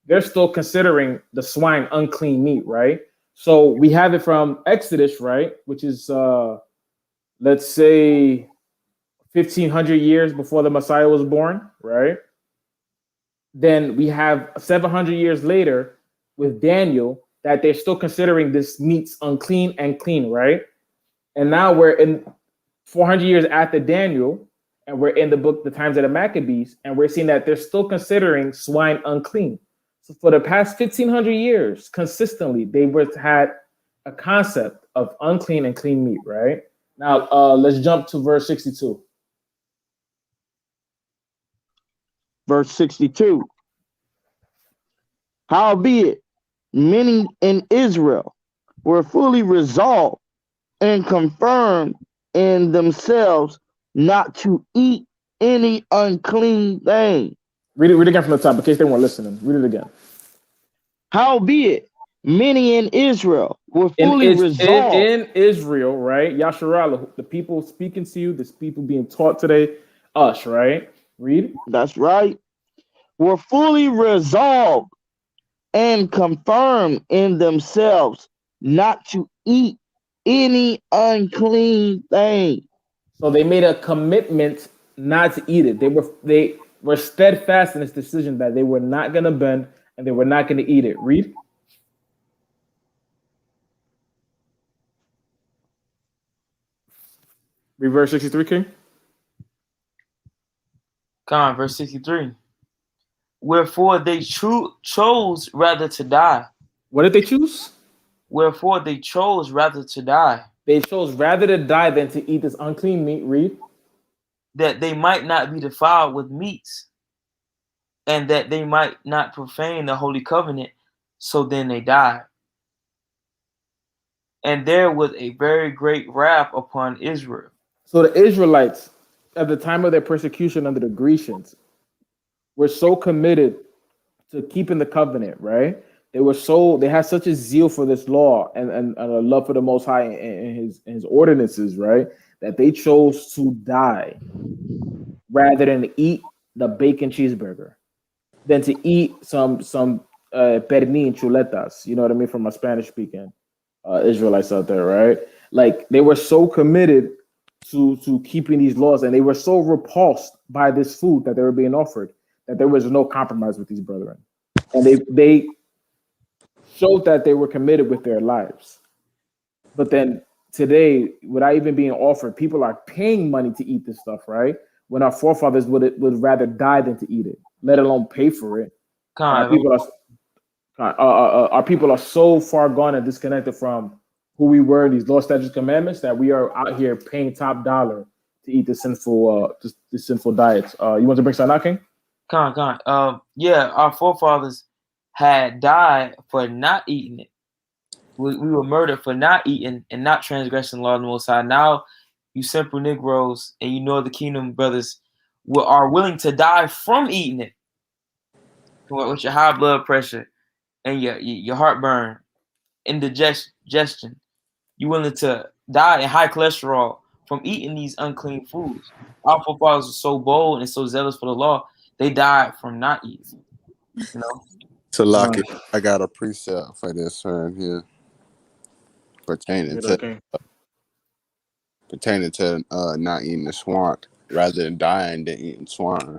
They're still considering the swine unclean meat, right? So we have it from Exodus, right, which is let's say 1,500 years before the Messiah was born, right? Then we have 700 years later with Daniel that they're still considering this meats unclean and clean, right? And now we're in 400 years after Daniel, and we're in the book, the times of the Maccabees, and we're seeing that they're still considering swine unclean. So for the past 1,500 years, consistently, they had a concept of unclean and clean meat, right? Now, let's jump to verse 62. Verse 62. Howbeit, many in Israel were fully resolved and confirmed in themselves not to eat any unclean thing. Read it again from the top in case they weren't listening. Read it again. Howbeit, many in Israel were fully resolved. In Israel, right? Yasharallah, the people speaking to you, this people being taught today, us, right? Read. That's right. Were fully resolved and confirmed in themselves not to eat any unclean thing. So they made a commitment not to eat it. They were steadfast in this decision that they were not going to bend and they were not going to eat it. Read. Read verse 63, King. Verse 63. Wherefore they chose rather to die. What did they choose? Wherefore they chose rather to die. They chose rather to die than to eat this unclean meat. Read. That they might not be defiled with meats, and that they might not profane the holy covenant. So then they died. And there was a very great wrath upon Israel. So the Israelites at the time of their persecution under the Grecians, were so committed to keeping the covenant, right? They had such a zeal for this law and a love for the Most High and his ordinances, right? That they chose to die rather than eat the bacon cheeseburger, than to eat some pernil chuletas. You know what I mean, from my Spanish speaking Israelites out there, right? Like they were so committed to keeping these laws, and they were so repulsed by this food that they were being offered that there was no compromise with these brethren, and they showed that they were committed with their lives. But then today, without even being offered, people are paying money to eat this stuff, right? When our forefathers would rather die than to eat it, let alone pay for it. Our Con, people our people are so far gone and disconnected from who we were in these law, statutes, commandments that we are out here paying top dollar to eat the sinful diets. You want to bring something out, King? Yeah, our forefathers had died for not eating it. We were murdered for not eating and not transgressing the law of the Most High. Now, you simple Negroes and you know the Kingdom brothers are willing to die from eating it with your high blood pressure and your heartburn, indigestion. You're willing to die in high cholesterol from eating these unclean foods. Our forefathers were so bold and so zealous for the law, they died from not eating. You know. So, Lucky, I got a precept for this right here pertaining to not eating the swine rather than dying than eating swine.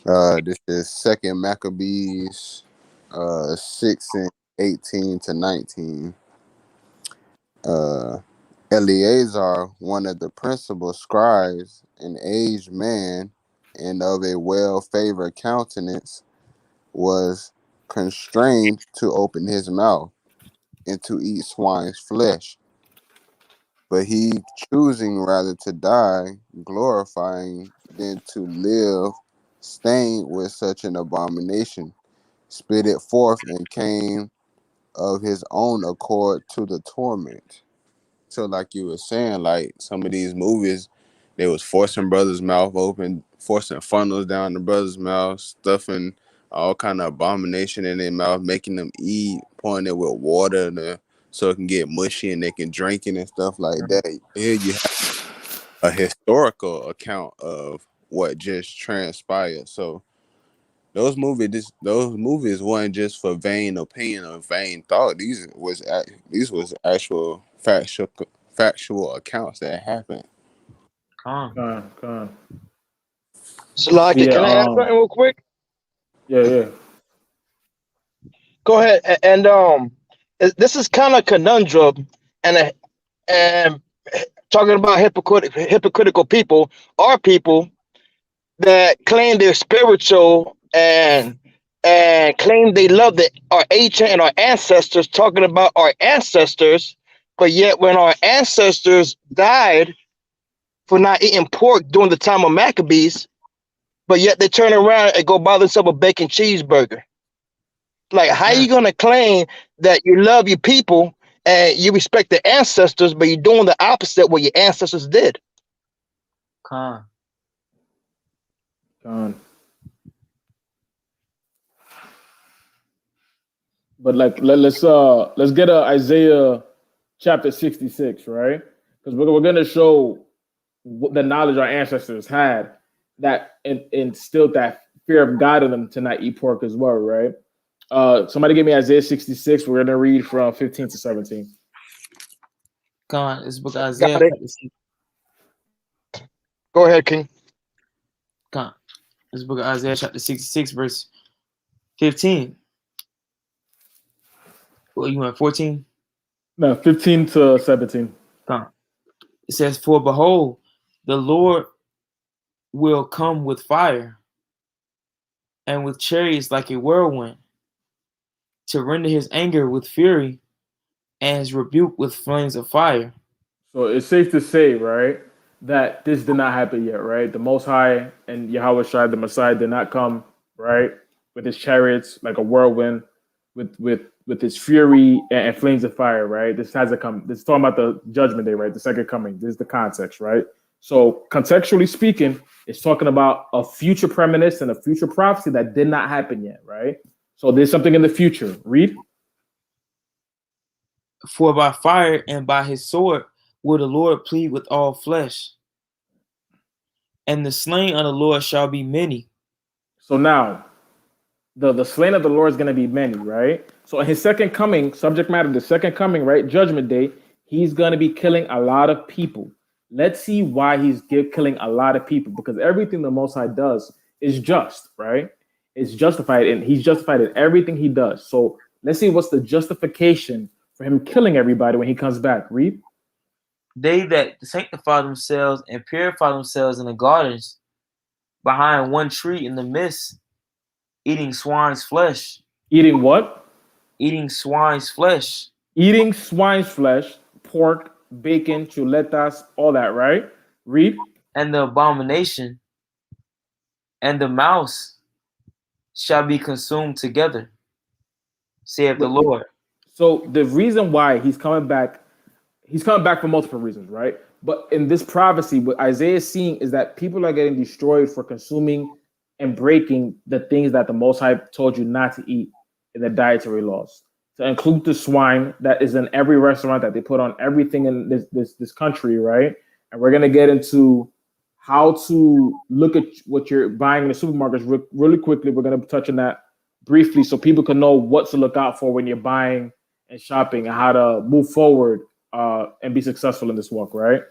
This is Second Maccabees 6:18-19. Eleazar, one of the principal scribes, an aged man and of a well-favored countenance, was constrained to open his mouth and to eat swine's flesh. But he, choosing rather to die, glorifying than to live, stained with such an abomination, spit it forth and came of his own accord to the torment. So like you were saying, like some of these movies, they was forcing brothers' mouth open, forcing funnels down the brothers' mouth, stuffing all kind of abomination in their mouth, making them eat, pouring it with water so it can get mushy and they can drink it and stuff like that. Here you have a historical account of what just transpired. So those movies weren't just for vain opinion or vain thought. These was actual factual accounts that happened. Con. So, like, Yeah, can I add something real quick? yeah. Go ahead. This is kind of conundrum, and talking about hypocritical people, are people that claim they're spiritual and claim they love our ancient and our ancestors, talking about our ancestors, but yet when our ancestors died for not eating pork during the time of Maccabees, but yet they turn around and go buy themselves a bacon cheeseburger. Like, how you gonna claim that you love your people and you respect the ancestors, but you're doing the opposite what your ancestors did? Con. But like let's get Isaiah chapter 66, right? Because we're gonna show the knowledge our ancestors had that instilled that fear of God in them to not eat pork as well, right? Somebody give me Isaiah 66. We're gonna read from 15 to 17. Con, it's book of Isaiah. Go ahead, King. Con, it's book of Isaiah chapter 66, verse 15. Well, you want 14? No, 15 to 17. Con. It says, "For behold, the Lord will come with fire and with chariots like a whirlwind, to render his anger with fury and his rebuke with flames of fire." So it's safe to say, right, that this did not happen yet, right? The Most High and Yahweh Shai, the Messiah, did not come, right, with his chariots like a whirlwind, with his fury and flames of fire, right? This hasn't come. This is talking about the judgment day, right? The second coming. This is the context, right? So contextually speaking, it's talking about a future premonition, a future prophecy that did not happen yet, right? So there's something in the future. Read. For by fire and by his sword will the Lord plead with all flesh, and the slain of the Lord shall be many. So now the slain of the Lord is going to be many, right? So in his second coming, subject matter, the second coming, right? Judgment day, he's going to be killing a lot of people. Let's see why he's killing a lot of people, because everything the Most High does is just, right? It's justified, and he's justified in everything he does. So let's see what's the justification for him killing everybody when he comes back. Read. They that sanctify themselves and purify themselves in the gardens behind one tree in the midst, eating swine's flesh. Eating what? Eating swine's flesh. Eating swine's flesh, pork, bacon, chuletas, all that, right? Read. And the abomination and the mouse shall be consumed together, saith the Lord. So the reason why he's coming back for multiple reasons, right? But in this prophecy, what Isaiah is seeing is that people are getting destroyed for consuming and breaking the things that the Most High told you not to eat in the dietary laws. To include the swine that is in every restaurant that they put on everything in this country, right? And we're gonna get into how to look at what you're buying in the supermarkets really quickly. We're gonna touch on that briefly so people can know what to look out for when you're buying and shopping and how to move forward and be successful in this walk, right?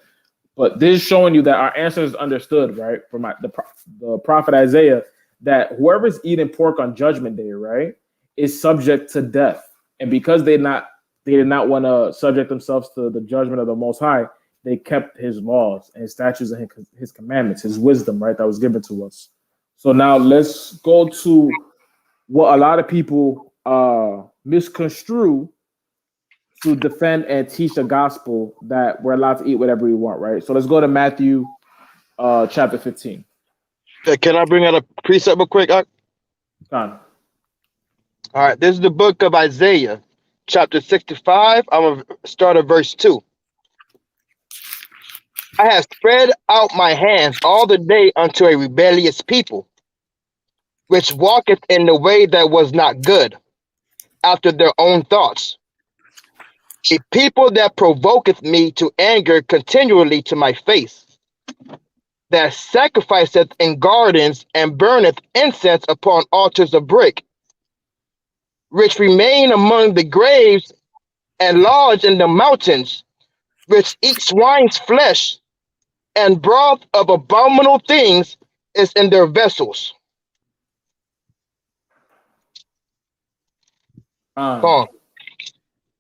But this is showing you that our ancestors understood, right, from the prophet Isaiah, that whoever's eating pork on Judgment Day, right, is subject to death. And because they did not want to subject themselves to the judgment of the Most High, they kept his laws and his statutes and his commandments, his wisdom, right, that was given to us. So now let's go to what a lot of people misconstrue to defend and teach the gospel that we're allowed to eat whatever we want, right? So let's go to Matthew chapter 15. Can I bring out a precept real quick? Con. All right, this is the book of Isaiah, chapter 65. I'm going to start at verse 2. I have spread out my hands all the day unto a rebellious people, which walketh in the way that was not good, after their own thoughts. A people that provoketh me to anger continually to my face, that sacrificeth in gardens and burneth incense upon altars of brick, which remain among the graves and lodge in the mountains, which eat swine's flesh, and broth of abominable things is in their vessels.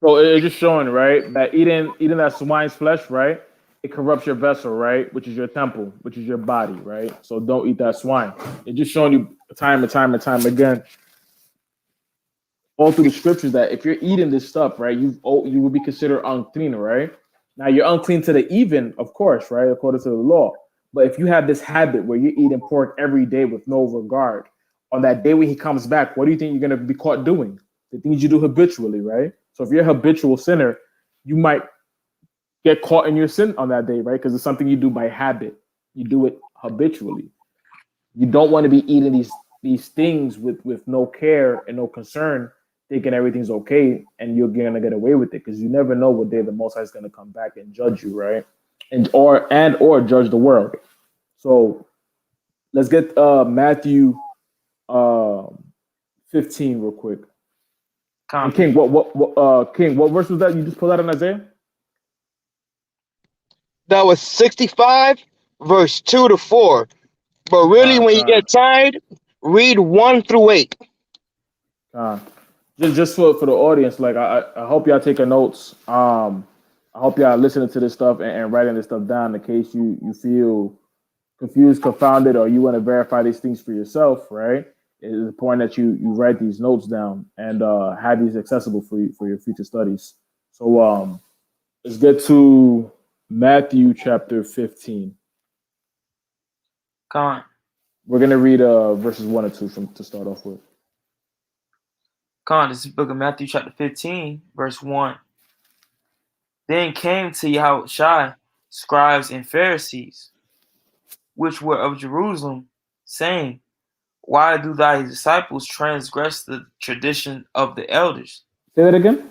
So it's just showing, right, that eating that swine's flesh, right, it corrupts your vessel, right, which is your temple, which is your body, right? So don't eat that swine. It's just showing you time and time and time again, all through the scriptures, that if you're eating this stuff, right, you will be considered unclean, right? Now you're unclean to the even, of course, right, according to the law. But if you have this habit where you're eating pork every day with no regard, on that day when he comes back, what do you think you're going to be caught doing? The things you do habitually, right? So if you're a habitual sinner, you might get caught in your sin on that day, right? Because it's something you do by habit. You do it habitually. You don't want to be eating these things with no care and no concern, thinking everything's okay, and you're gonna get away with it, because you never know what day the Most High is gonna come back and judge you, right? Or judge the world. So let's get Matthew 15 real quick. And King, what verse was that you just pulled out in Isaiah? That was 65, verse 2 to 4. But really, when you get tired, read 1 through 8. Just for the audience, like I hope y'all taking notes. I hope y'all listening to this stuff and writing this stuff down in case you feel confused, confounded, or you want to verify these things for yourself, right? It is important that you write these notes down and have these accessible for your future studies. So let's get to Matthew chapter 15. Come on. We're gonna read verses 1 and 2 to start off with. Come on, this is the book of Matthew chapter 15, verse 1. Then came to Yahushua scribes and Pharisees, which were of Jerusalem, saying, Why do thy disciples transgress the tradition of the elders? Say that again.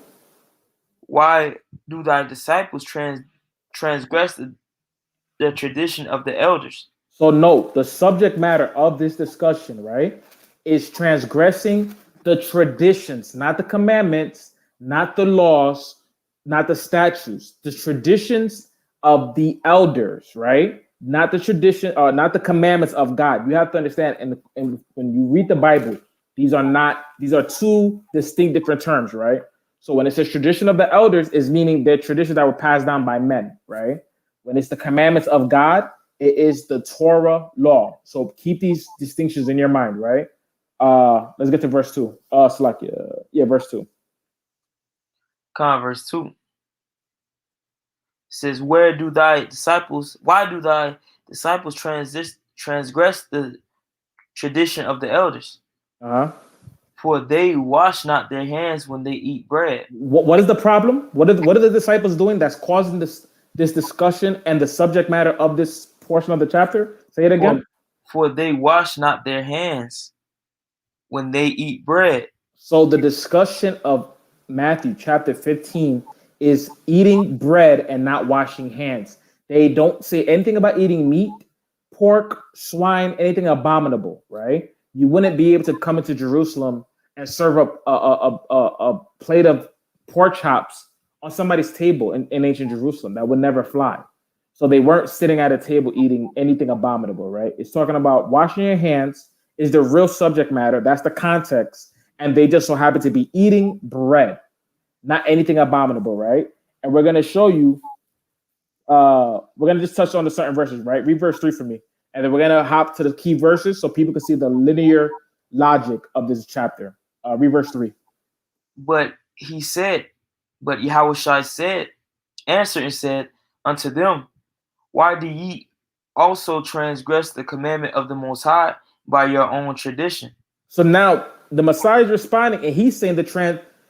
Why do thy disciples transgress the tradition of the elders? So note the subject matter of this discussion, right, is transgressing the traditions, not the commandments, not the laws, not the statutes, the traditions of the elders, right? Not the tradition, not the commandments of God. You have to understand, and when you read the Bible, these are two distinct different terms, right? So when it says tradition of the elders, is meaning they're traditions that were passed down by men, right? When it's the commandments of God, it is the Torah law. So keep these distinctions in your mind, right? Let's get to verse 2. Slakia. Yeah, verse 2. Verse 2 says, why do thy disciples transgress the tradition of the elders? Uh-huh. For they wash not their hands when they eat bread. What is the problem? What are the disciples doing that's causing this discussion and the subject matter of this portion of the chapter? Say it again. For they wash not their hands when they eat bread. So the discussion of Matthew chapter 15 is eating bread and not washing hands. They don't say anything about eating meat, pork, swine, anything abominable, right? You wouldn't be able to come into Jerusalem and serve up a plate of pork chops on somebody's table in ancient Jerusalem. That would never fly. So they weren't sitting at a table eating anything abominable, right? It's talking about washing your hands is the real subject matter. That's the context. And they just so happen to be eating bread, not anything abominable, right? And we're going to show you, we're going to just touch on the certain verses, right? Read verse 3 for me. And then we're going to hop to the key verses so people can see the linear logic of this chapter. Read verse 3. But Yahushua answered and said unto them, Why do ye also transgress the commandment of the Most High by your own tradition? So now the Messiah is responding, and he's saying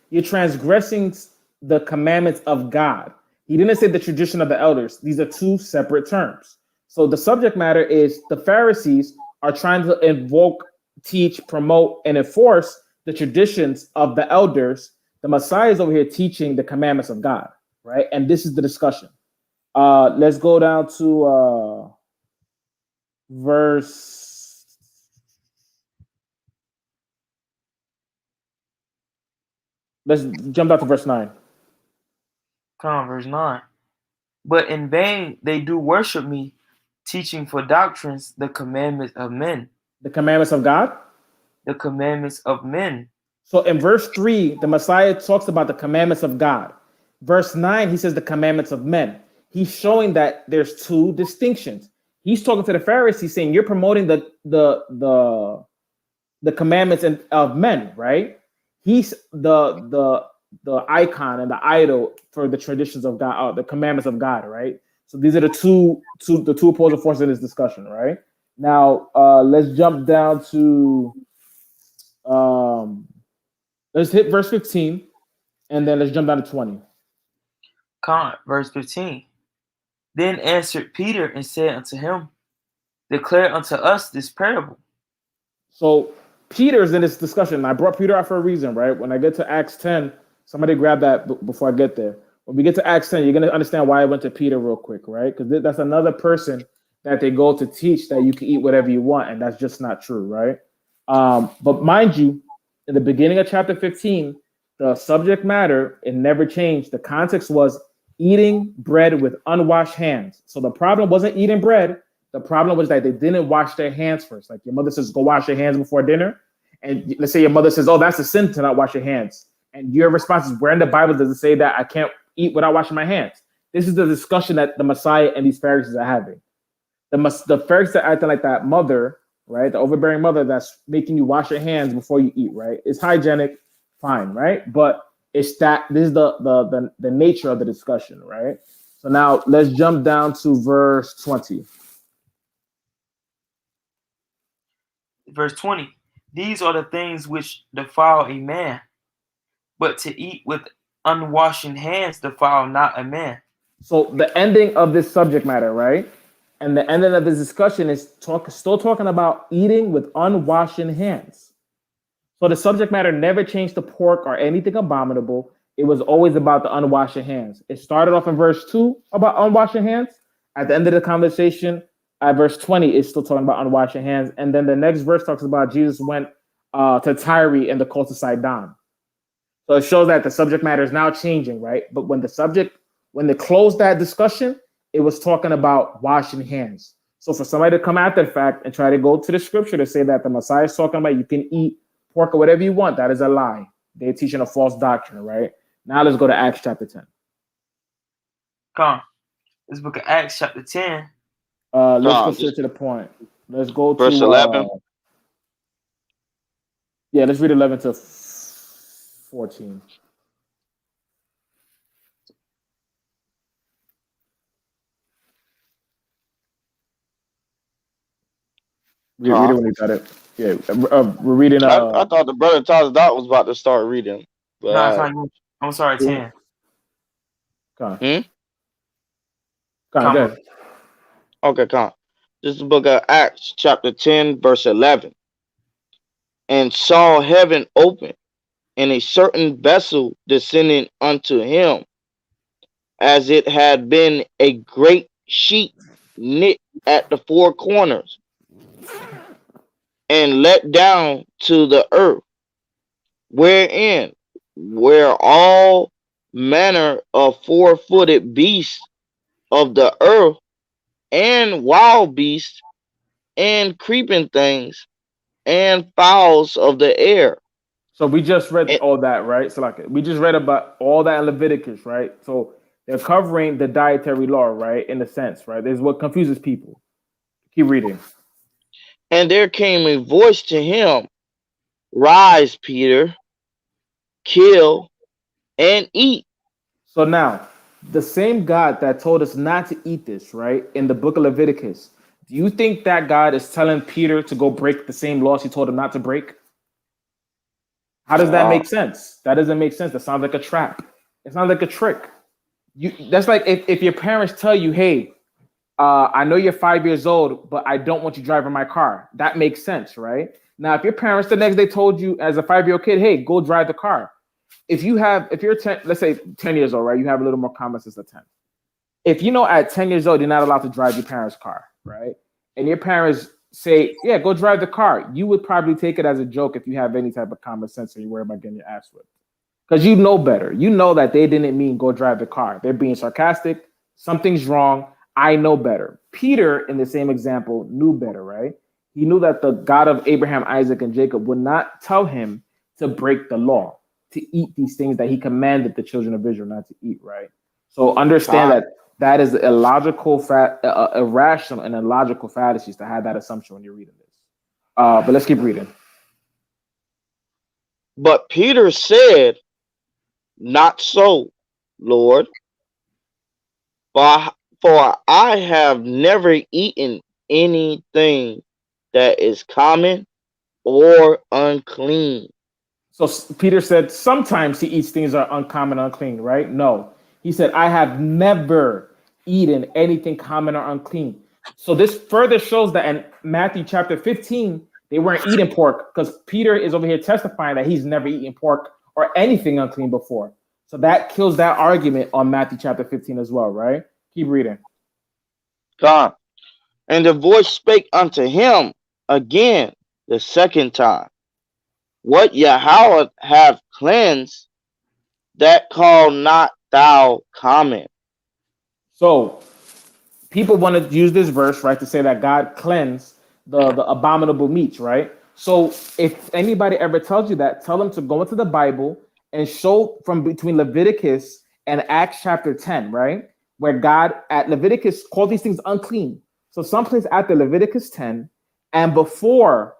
you're transgressing the commandments of God. He didn't say the tradition of the elders. These are two separate terms. So the subject matter is the Pharisees are trying to invoke, teach, promote, and enforce the traditions of the elders. The Messiah is over here teaching the commandments of God, right? And this is the discussion. Let's go down to verse. Let's jump down to verse 9. Verse 9. But in vain they do worship me, teaching for doctrines the commandments of men. The commandments of God? The commandments of men. So in verse 3, the Messiah talks about the commandments of God. Verse 9, he says the commandments of men. He's showing that there's two distinctions. He's talking to the Pharisees saying you're promoting the commandments of men, right? He's the icon and the idol for the traditions of God, the commandments of God, right? So these are the two opposing forces in this discussion, right? Now let's jump down to let's hit verse 15, and then let's jump down to 20. Verse 15. Then answered Peter and said unto him, Declare unto us this parable. So Peter's in this discussion. I brought Peter out for a reason, right? When I get to Acts 10, somebody grab that before I get there. When we get to Acts 10, you're going to understand why I went to Peter real quick, right? Because that's another person that they go to teach that you can eat whatever you want, and that's just not true, right? But mind you, in the beginning of chapter 15, the subject matter, it never changed. The context was eating bread with unwashed hands. So the problem wasn't eating bread. The problem was that they didn't wash their hands first. Like your mother says, go wash your hands before dinner. And let's say your mother says, oh, that's a sin to not wash your hands. And your response is, where in the Bible does it say that I can't eat without washing my hands? This is the discussion that the Messiah and these Pharisees are having. The Pharisees are acting like that mother, right? The overbearing mother that's making you wash your hands before you eat, right? It's hygienic, fine, right? But it's that this is the nature of the discussion, right? So now let's jump down to verse 20. Verse 20. These are the things which defile a man, but to eat with unwashed hands defile not a man. So the ending of this subject matter, right, And the ending of this discussion is still talking about eating with unwashed hands. So the subject matter never changed to pork or anything abominable. It was always about the unwashed hands. It started off in verse 2 about unwashed hands. At the end of the conversation, at verse 20, it's still talking about unwashed hands. And then the next verse talks about Jesus went to Tyre and the coast of Sidon. So it shows that the subject matter is now changing, right? But when they closed that discussion, it was talking about washing hands. So for somebody to come after the fact and try to go to the scripture to say that the Messiah is talking about you can eat pork or whatever you want, that is a lie. They're teaching a false doctrine, right? Now let's go to Acts chapter 10. Come. This book of Acts chapter 10. Let's go straight to the point. Let's go to verse 11. Yeah, let's read 11 to 14. Read it when you got it. Yeah, we're reading. I thought the brother Tyler Dot was about to start reading. But No, it's not. I'm sorry, 10. Go Come. ahead. Okay, come. This is the book of Acts, chapter 10, verse 11. And saw heaven open, and a certain vessel descending unto him, as it had been a great sheet knit at the four corners, and let down to the earth, wherein were all manner of four-footed beasts of the earth, and wild beasts, and creeping things, and fowls of the air. So we just read all that, right? So like we just read about all that in Leviticus, right? So they're covering the dietary law, right? In a sense, right? This is what confuses people. Keep reading. And there came a voice to him, Rise, Peter, kill and eat. So now, the same God that told us not to eat this, right? In the book of Leviticus, do you think that God is telling Peter to go break the same laws he told him not to break? How does that make sense? That doesn't make sense. That sounds like a trap. It sounds like a trick. That's like if your parents tell you, hey, I know you're 5 years old, but I don't want you driving my car. That makes sense, right? Now, if your parents the next day told you as a 5-year-old kid, hey, go drive the car. If you're 10, let's say 10 years old, right? You have a little more common sense at 10. If you know at 10 years old, you're not allowed to drive your parents' car, right? And your parents say, yeah, go drive the car. You would probably take it as a joke if you have any type of common sense and you worry about getting your ass whipped. Because you know better. You know that they didn't mean go drive the car. They're being sarcastic. Something's wrong. I know better. Peter, in the same example, knew better, right? He knew that the God of Abraham, Isaac, and Jacob would not tell him to break the law, to eat these things that he commanded the children of Israel not to eat, right? So understand that is irrational and illogical fallacies to have that assumption when you're reading this. But let's keep reading. But Peter said, Not so, Lord, for I have never eaten anything that is common or unclean. So Peter said sometimes he eats things that are uncommon, unclean, right? No. He said, I have never eaten anything common or unclean. So this further shows that in Matthew chapter 15, they weren't eating pork because Peter is over here testifying that he's never eaten pork or anything unclean before. So that kills that argument on Matthew chapter 15 as well, right? Keep reading. God. And the voice spake unto him again the second time, What Yahweh have cleansed, that call not thou common. So people want to use this verse, right, to say that God cleansed the abominable meats, right? So if anybody ever tells you that, tell them to go into the Bible and show from between Leviticus and Acts chapter 10, right? Where God at Leviticus called these things unclean. So someplace after Leviticus 10 and before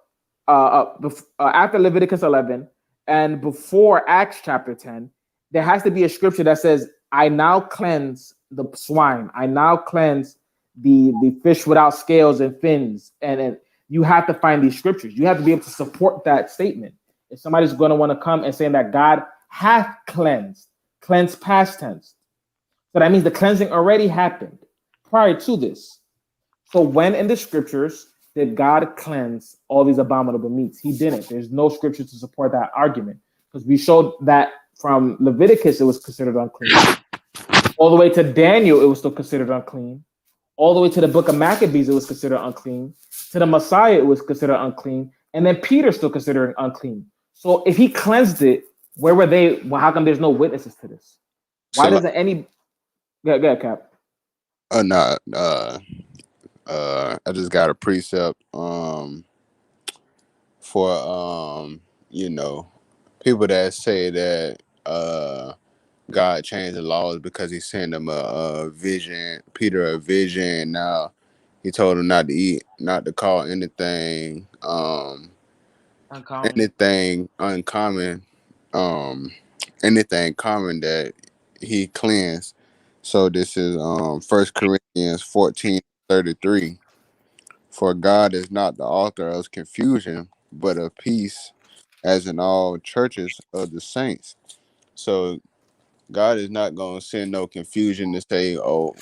after Leviticus 11 and before Acts chapter 10, there has to be a scripture that says, I now cleanse the swine. I now cleanse the fish without scales and fins. And you have to find these scriptures. You have to be able to support that statement. If somebody's going to want to come and saying that God hath cleansed past tense. So that means the cleansing already happened prior to this. So when in the scriptures did God cleanse all these abominable meats? He didn't. There's no scripture to support that argument because we showed that from Leviticus it was considered unclean. All the way to Daniel, it was still considered unclean. All the way to the book of Maccabees, it was considered unclean. To the Messiah, it was considered unclean. And then Peter still considered unclean. So if he cleansed it, where were they? Well, how come there's no witnesses to this? Why So, like, doesn't any... Go ahead, Cap. no, I just got a precept for you know, people that say that God changed the laws because he sent them a vision, Peter a vision. Now he told him not to eat, not to call Uncommon. anything uncommon, anything common that he cleansed. So this is 1 Corinthians 14:33. For God is not the author of confusion, but of peace, as in all churches of the saints. So God is not gonna send no confusion to say, oh,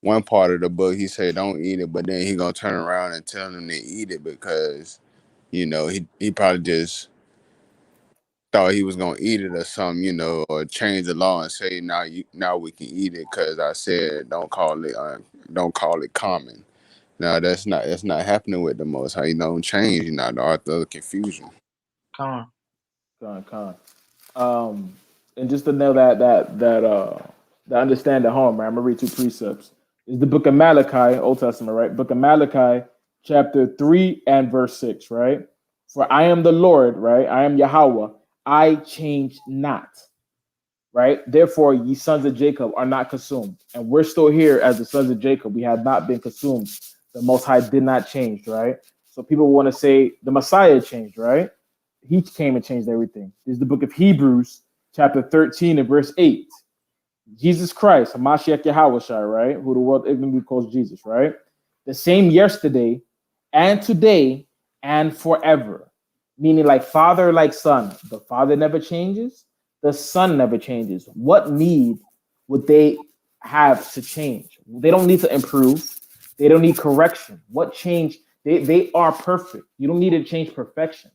one part of the book he say don't eat it, but then he gonna turn around and tell them to eat it because he probably just thought he was gonna eat it or something, or change the law and say now we can eat it because I said don't call it common. Now that's not happening with the Most High. He don't change. The author of confusion. Con. And just to know that understand at home, right? I'm gonna read two precepts. Is the book of Malachi, Old Testament, right? Book of Malachi, chapter 3 and verse 6, right? For I am the Lord, right? I am Yahweh. I change not, right? Therefore, ye sons of Jacob are not consumed. And we're still here as the sons of Jacob. We have not been consumed. The Most High did not change, right? So people want to say the Messiah changed, right? He came and changed everything. This is the book of Hebrews, chapter 13 and verse 8. Jesus Christ, Hamashiach Yahweh, right? Who the world ignorantly calls Jesus, right? The same yesterday and today and forever. Meaning like father, like son. The father never changes. The son never changes. What need would they have to change? They don't need to improve. They don't need correction. What change? They are perfect. You don't need to change perfection.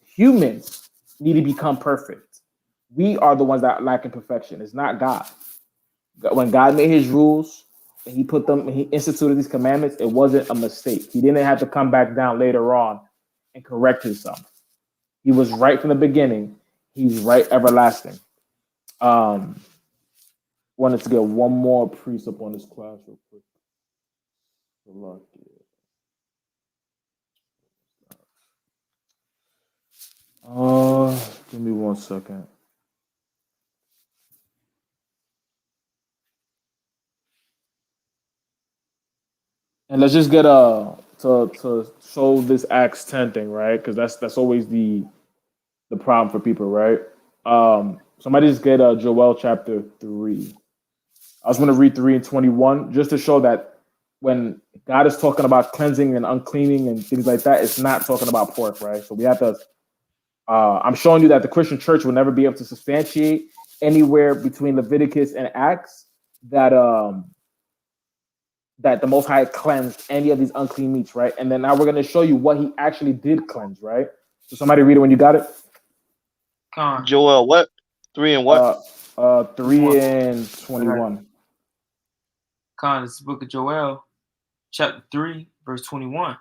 Humans need to become perfect. We are the ones that lack in perfection. It's not God. When God made his rules and he instituted these commandments, it wasn't a mistake. He didn't have to come back down later on and correct himself. He was right from the beginning. He's right everlasting. Wanted to get one more precept on this class real quick. Give me 1 second. And let's just get to show this Acts 10 thing, right? Because that's always the problem for people, right? Somebody just get Joel chapter 3. I was going to read 3 and 21 just to show that when God is talking about cleansing and uncleaning and things like that, it's not talking about pork, right? So we have to. I'm showing you that the Christian church will never be able to substantiate anywhere between Leviticus and Acts that that the Most High cleansed any of these unclean meats, right? And then now we're going to show you what he actually did cleanse, right? So somebody read it when you got it. Con. Joel, what? 3 and what? 3 and 21. Con, it's the book of Joel, chapter 3, verse 21.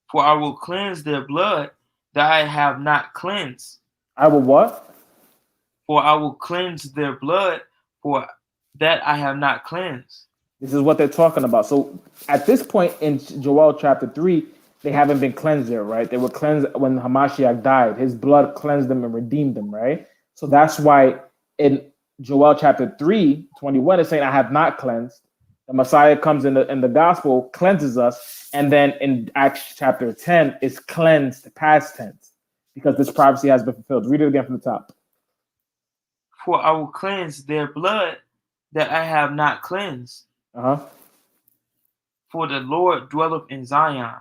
For I will cleanse their blood that I have not cleansed. I will what? For I will cleanse their blood for that I have not cleansed. This is what they're talking about. So at this point in Joel chapter 3, they haven't been cleansed there, right? They were cleansed when Hamashiach died. His blood cleansed them and redeemed them, right? So that's why in Joel chapter 3, 21, it's saying, I have not cleansed. The Messiah comes in the gospel, cleanses us. And then in Acts chapter 10, it's cleansed past tense because this prophecy has been fulfilled. Read it again from the top. For I will cleanse their blood that I have not cleansed. For the Lord dwelleth in Zion.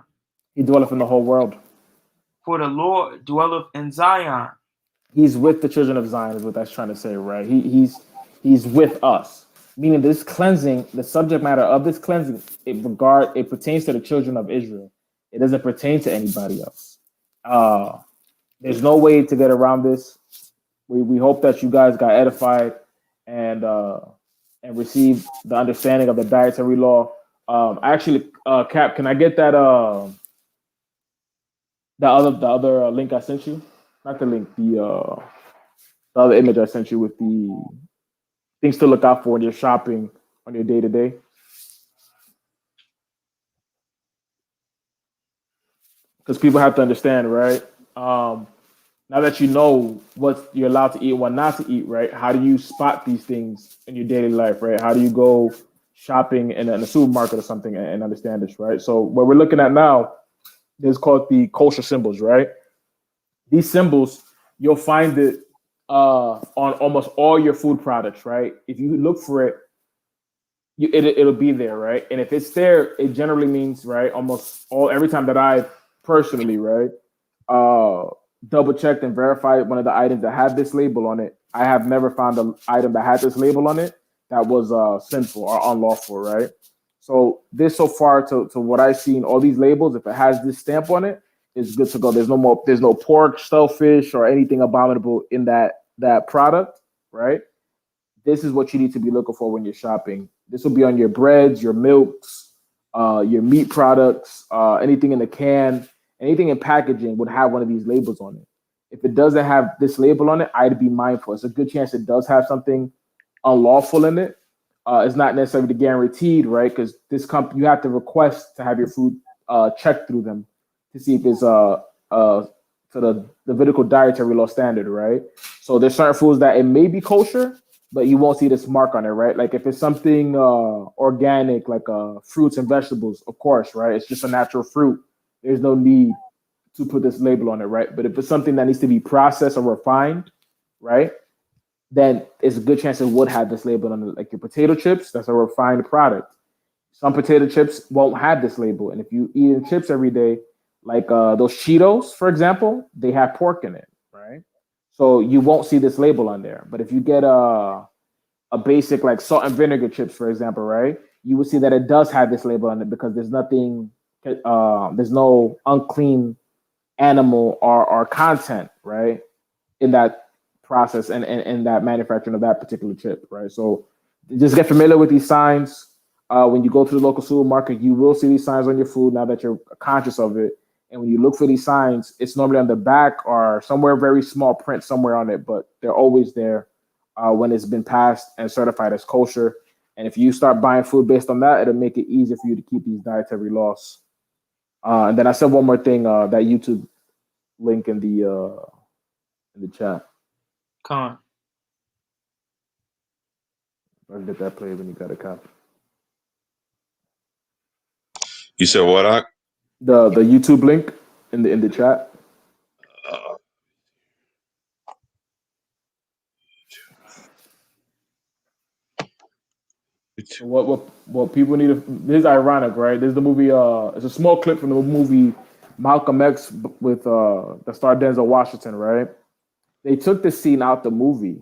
He dwelleth in the whole world. For the Lord dwelleth in Zion. He's with the children of Zion, is what that's trying to say, right? He's with us. meaning this cleansing, the subject matter of this cleansing, it pertains to the children of Israel. It doesn't pertain to anybody else. There's no way to get around this. We hope that you guys got edified and received the understanding of the dietary law. Actually, Cap, can I get that the other link I sent you? Not the link, the other image I sent you with the things to look out for when you're shopping on your day to day. Because people have to understand, right? Now that you know what you're allowed to eat and what not to eat, right? How do you spot these things in your daily life, right? How do you go shopping in a supermarket or something and understand this, right? So what we're looking at now is called the kosher symbols, right? These symbols, you'll find it on almost all your food products, right? If you look for it, it'll be there, right? And if it's there, it generally means, right, almost every time that I personally, right, uh, double checked and verified one of the items that had this label on it, I have never found an item that had this label on it that was sinful or unlawful, right? So this so far to what I've seen, all these labels, if it has this stamp on it, it's good to go. There's no pork, shellfish, or anything abominable in that product, right? This is what you need to be looking for when you're shopping. This will be on your breads, your milks, your meat products, anything in the can, anything in packaging would have one of these labels on it. If it doesn't have this label on it, I'd be mindful. It's a good chance it does have something unlawful in it. It's not necessarily guaranteed, right? Because this company, you have to request to have your food checked through them to see if it's to the Levitical dietary law standard, right? So there's certain foods that it may be kosher, but you won't see this mark on it, right? Like if it's something organic, like fruits and vegetables, of course, right? It's just a natural fruit. There's no need to put this label on it, right? But if it's something that needs to be processed or refined, right, then it's a good chance it would have this label on it. Like your potato chips, that's a refined product. Some potato chips won't have this label. And if you eat chips every day, like those Cheetos, for example, they have pork in it, right? So you won't see this label on there. But if you get a basic like salt and vinegar chips, for example, right, you will see that it does have this label on it because there's nothing, there's no unclean animal or content, right, in that process and that manufacturing of that particular chip, right? So just get familiar with these signs. When you go to the local supermarket, you will see these signs on your food now that you're conscious of it. And when you look for these signs, it's normally on the back or somewhere very small print somewhere on it, but they're always there when it's been passed and certified as kosher. And if you start buying food based on that, it'll make it easier for you to keep these dietary laws. And then I said one more thing, that YouTube link in the chat. Con. I'll get that played when you got a copy. You said what? The YouTube link in the chat. So what people need to, this is ironic, right? There's the movie, it's a small clip from the movie Malcolm X with the star Denzel Washington, right? They took the scene out the movie.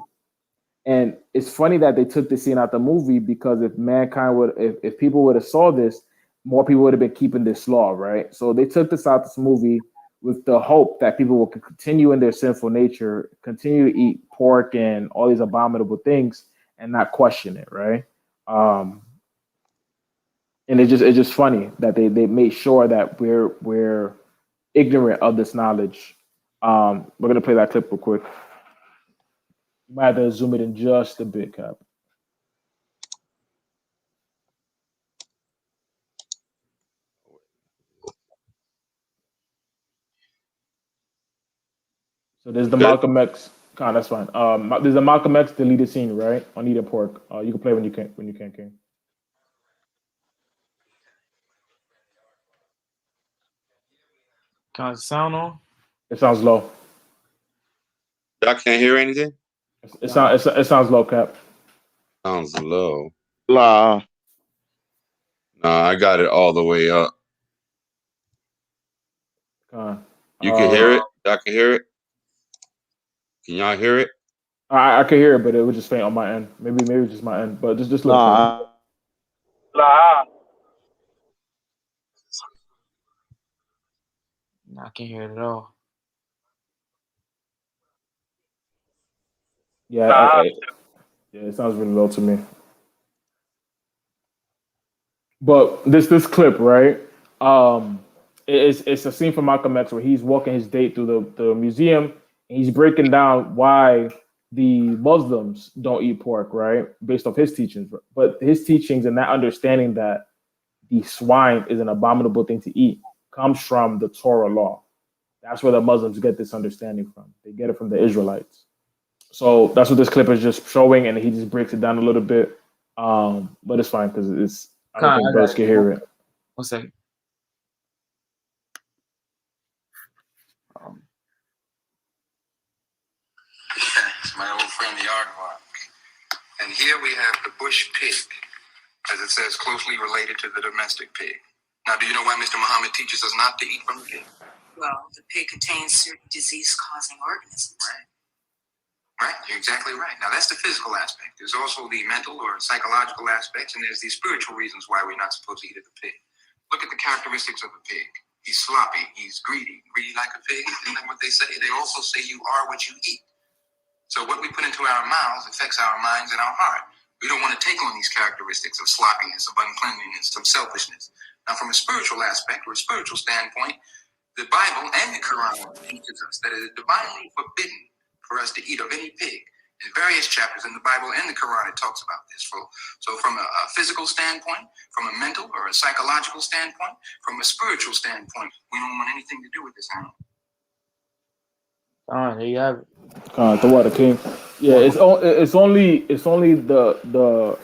And it's funny that they took the scene out the movie because if people would have saw this, more people would have been keeping this law, right? So they took this out this movie with the hope that people will continue in their sinful nature, continue to eat pork and all these abominable things, and not question it, right? And it's just funny that they made sure that we're ignorant of this knowledge. We're gonna play that clip real quick. You might have to zoom it in just a bit, Cap. So there's the Okay. Malcolm X. That's fine. There's a Malcolm X deleted scene, right, on eating pork. You can play when you can, King. Con, sound on? It sounds low. I can't hear anything. It sounds low, Cap. Sounds low. La. No, I got it all the way up. You can hear it. I can hear it. Can y'all hear it? I could hear it, but it was just faint on my end. Maybe it's just my end, but just look. Nah, La. I can't hear it at all. Yeah, La. yeah, it sounds really low to me. But this clip, right? It's a scene from Malcolm X where he's walking his date through the museum and he's breaking down why the Muslims don't eat pork, right? Based off his teachings. But his teachings and that understanding that the swine is an abominable thing to eat comes from the Torah law. That's where the Muslims get this understanding from. They get it from the Israelites. So that's what this clip is just showing, and he just breaks it down a little bit. But it's fine because I don't think brothers can hear it. 1 second. It's my old friend the aardvark. And here we have the bush pig, as it says, closely related to the domestic pig. Now, do you know why Mr. Muhammad teaches us not to eat from the pig? Well, the pig contains certain disease-causing organisms. Right. Right, you're exactly right. Now, that's the physical aspect. There's also the mental or psychological aspects, and there's the spiritual reasons why we're not supposed to eat of the pig. Look at the characteristics of a pig. He's sloppy, he's greedy. Greedy like a pig, isn't that what they say? They also say you are what you eat. So what we put into our mouths affects our minds and our heart. We don't want to take on these characteristics of sloppiness, of uncleanliness, of selfishness. Now, from a spiritual aspect or a spiritual standpoint, the Bible and the Quran teaches us that it is divinely forbidden for us to eat of any pig. In various chapters in the Bible and the Quran, it talks about this. So from a physical standpoint, from a mental or a psychological standpoint, from a spiritual standpoint, we don't want anything to do with this animal. There you have it. The water king. Yeah, it's only the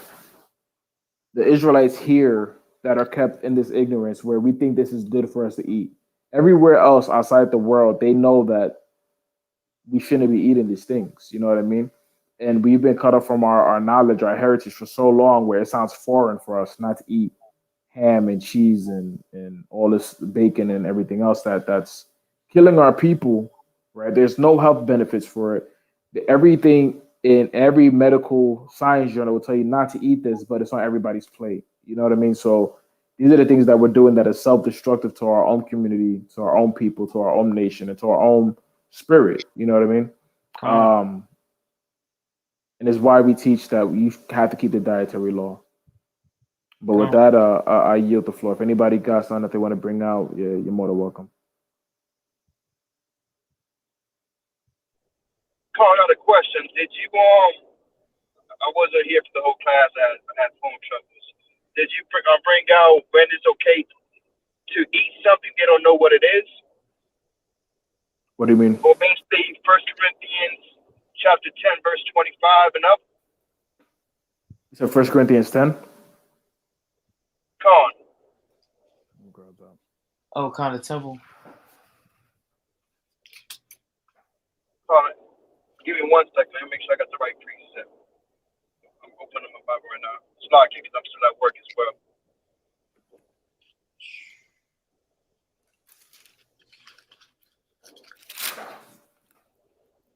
Israelites here that are kept in this ignorance where we think this is good for us to eat. Everywhere else outside the world, they know that we shouldn't be eating these things. You know what I mean? And we've been cut off from our knowledge, our heritage for so long where it sounds foreign for us not to eat ham and cheese and all this bacon and everything else that's killing our people, right? There's no health benefits for it. Everything in every medical science journal will tell you not to eat this, but it's on everybody's plate. You know what I mean? So these are the things that we're doing that are self-destructive to our own community, to our own people, to our own nation, and to our own spirit. You know what I mean? And it's why we teach that you have to keep the dietary law. But with that, I yield the floor. If anybody got something that they want to bring out, yeah, you're more than welcome. Carl, I got a question. Did you I wasn't here for the whole class. I had phone troubles. Did you bring out when it's okay to eat something they don't know what it is? What do you mean? Or basically, 1 Corinthians chapter 10, verse 25 and up. So 1 Corinthians 10? Con. Oh, kind of temple. Con. Give me 1 second. Let me make sure I got the right precept. I'm opening my Bible right now. It's not because I'm still at work as well.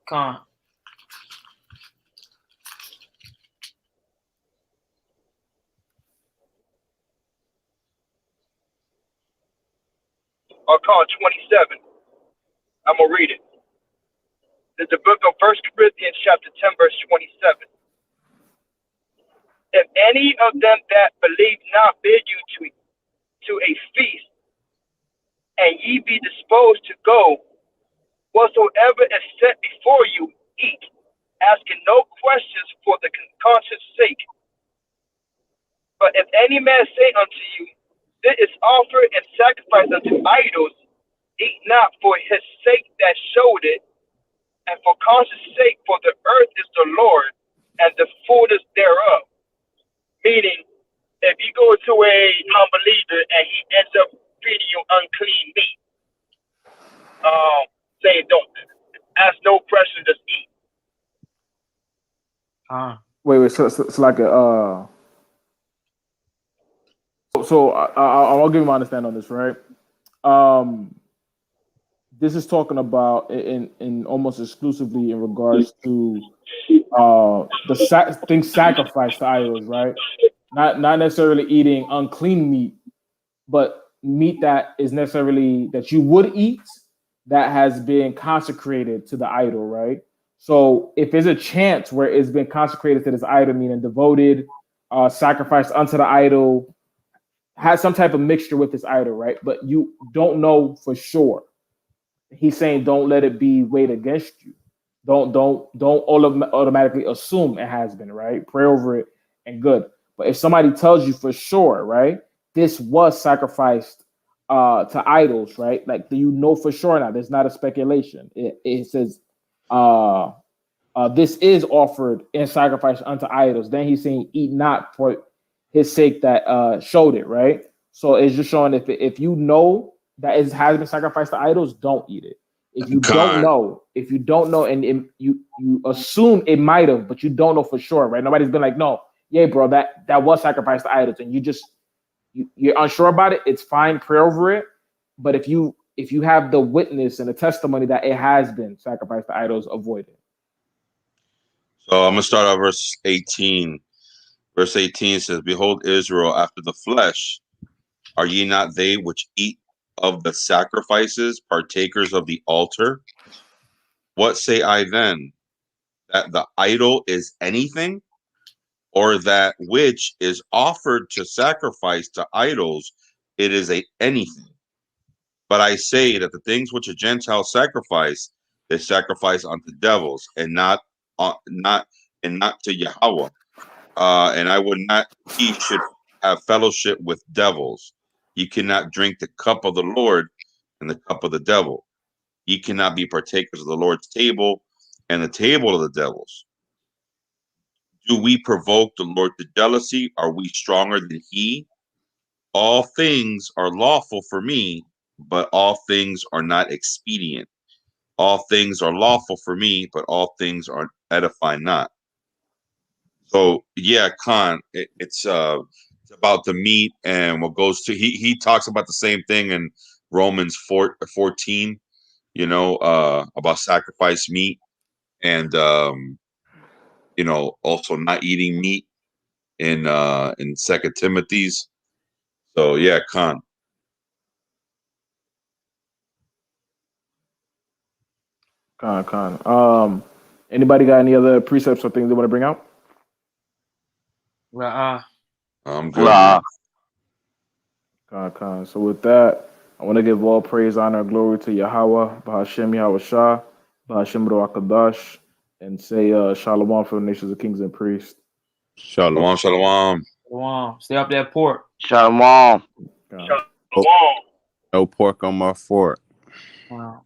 Con. I'll call 27. I'm going to read it. It's the book of 1 Corinthians chapter 10, verse 27. If any of them that believe not bid you to a feast, and ye be disposed to go, whatsoever is set before you, eat, asking no questions for the conscience sake. But if any man say unto you, this is offered and sacrificed unto idols, eat not for his sake that showed it, and for conscience sake, for the earth is the Lord, and the fullness thereof. Meaning, if you go to a unbeliever and he ends up feeding you unclean meat, saying don't ask no questions, just eat. Wait, so it's like a So I'll give you my understanding on this, right? This is talking about in almost exclusively in regards to things sacrificed to idols, right? Not necessarily eating unclean meat, but meat that is necessarily that you would eat that has been consecrated to the idol, right? So if there's a chance where it's been consecrated to this idol, meaning devoted, sacrificed unto the idol, has some type of mixture with this idol, right? But you don't know for sure. He's saying don't let it be weighed against you. Don't automatically assume it has been, right? Pray over it and good. But if somebody tells you for sure, right, this was sacrificed to idols, right? Like, do you know for sure now? There's not a speculation. It says this is offered in sacrifice unto idols. Then he's saying, eat not for his sake that showed it, right? So it's just showing if you know that it has been sacrificed to idols, don't eat it. If you don't know, and you assume it might have, but you don't know for sure, right? Nobody's been like, no, yeah, bro, that was sacrificed to idols, and you're unsure about it. It's fine, pray over it. But if you have the witness and the testimony that it has been sacrificed to idols, avoid it. So I'm gonna start at verse 18. Verse 18 says, "Behold, Israel, after the flesh, are ye not they which eat of the sacrifices, partakers of the altar? What say I then? That the idol is anything, or that which is offered to sacrifice to idols, it is anything? But I say that the things which a Gentile sacrifice, they sacrifice unto devils, and not to Yahweh. And I would not he should have fellowship with devils. Ye cannot drink the cup of the Lord and the cup of the devil. Ye cannot be partakers of the Lord's table and the table of the devils. Do we provoke the Lord to jealousy? Are we stronger than he? All things are lawful for me, but all things are not expedient. All things are lawful for me, but all things are edify not." So yeah, Khan, it's about the meat and what goes to he talks about the same thing in Romans 14, about sacrifice meat and also not eating meat in Second Timothy's. So yeah, Khan. Con. Anybody got any other precepts or things they want to bring out? I'm good. Man. Con. So with that, I want to give all praise, honor, and glory to Yahweh, Bahashem Yahweh Shah, Bahashem Ruach Kadash, and say Shalom for the nations of kings and priests. Shalom. Shalom. Stay up that pork. Shalom. No pork on my fork. Wow.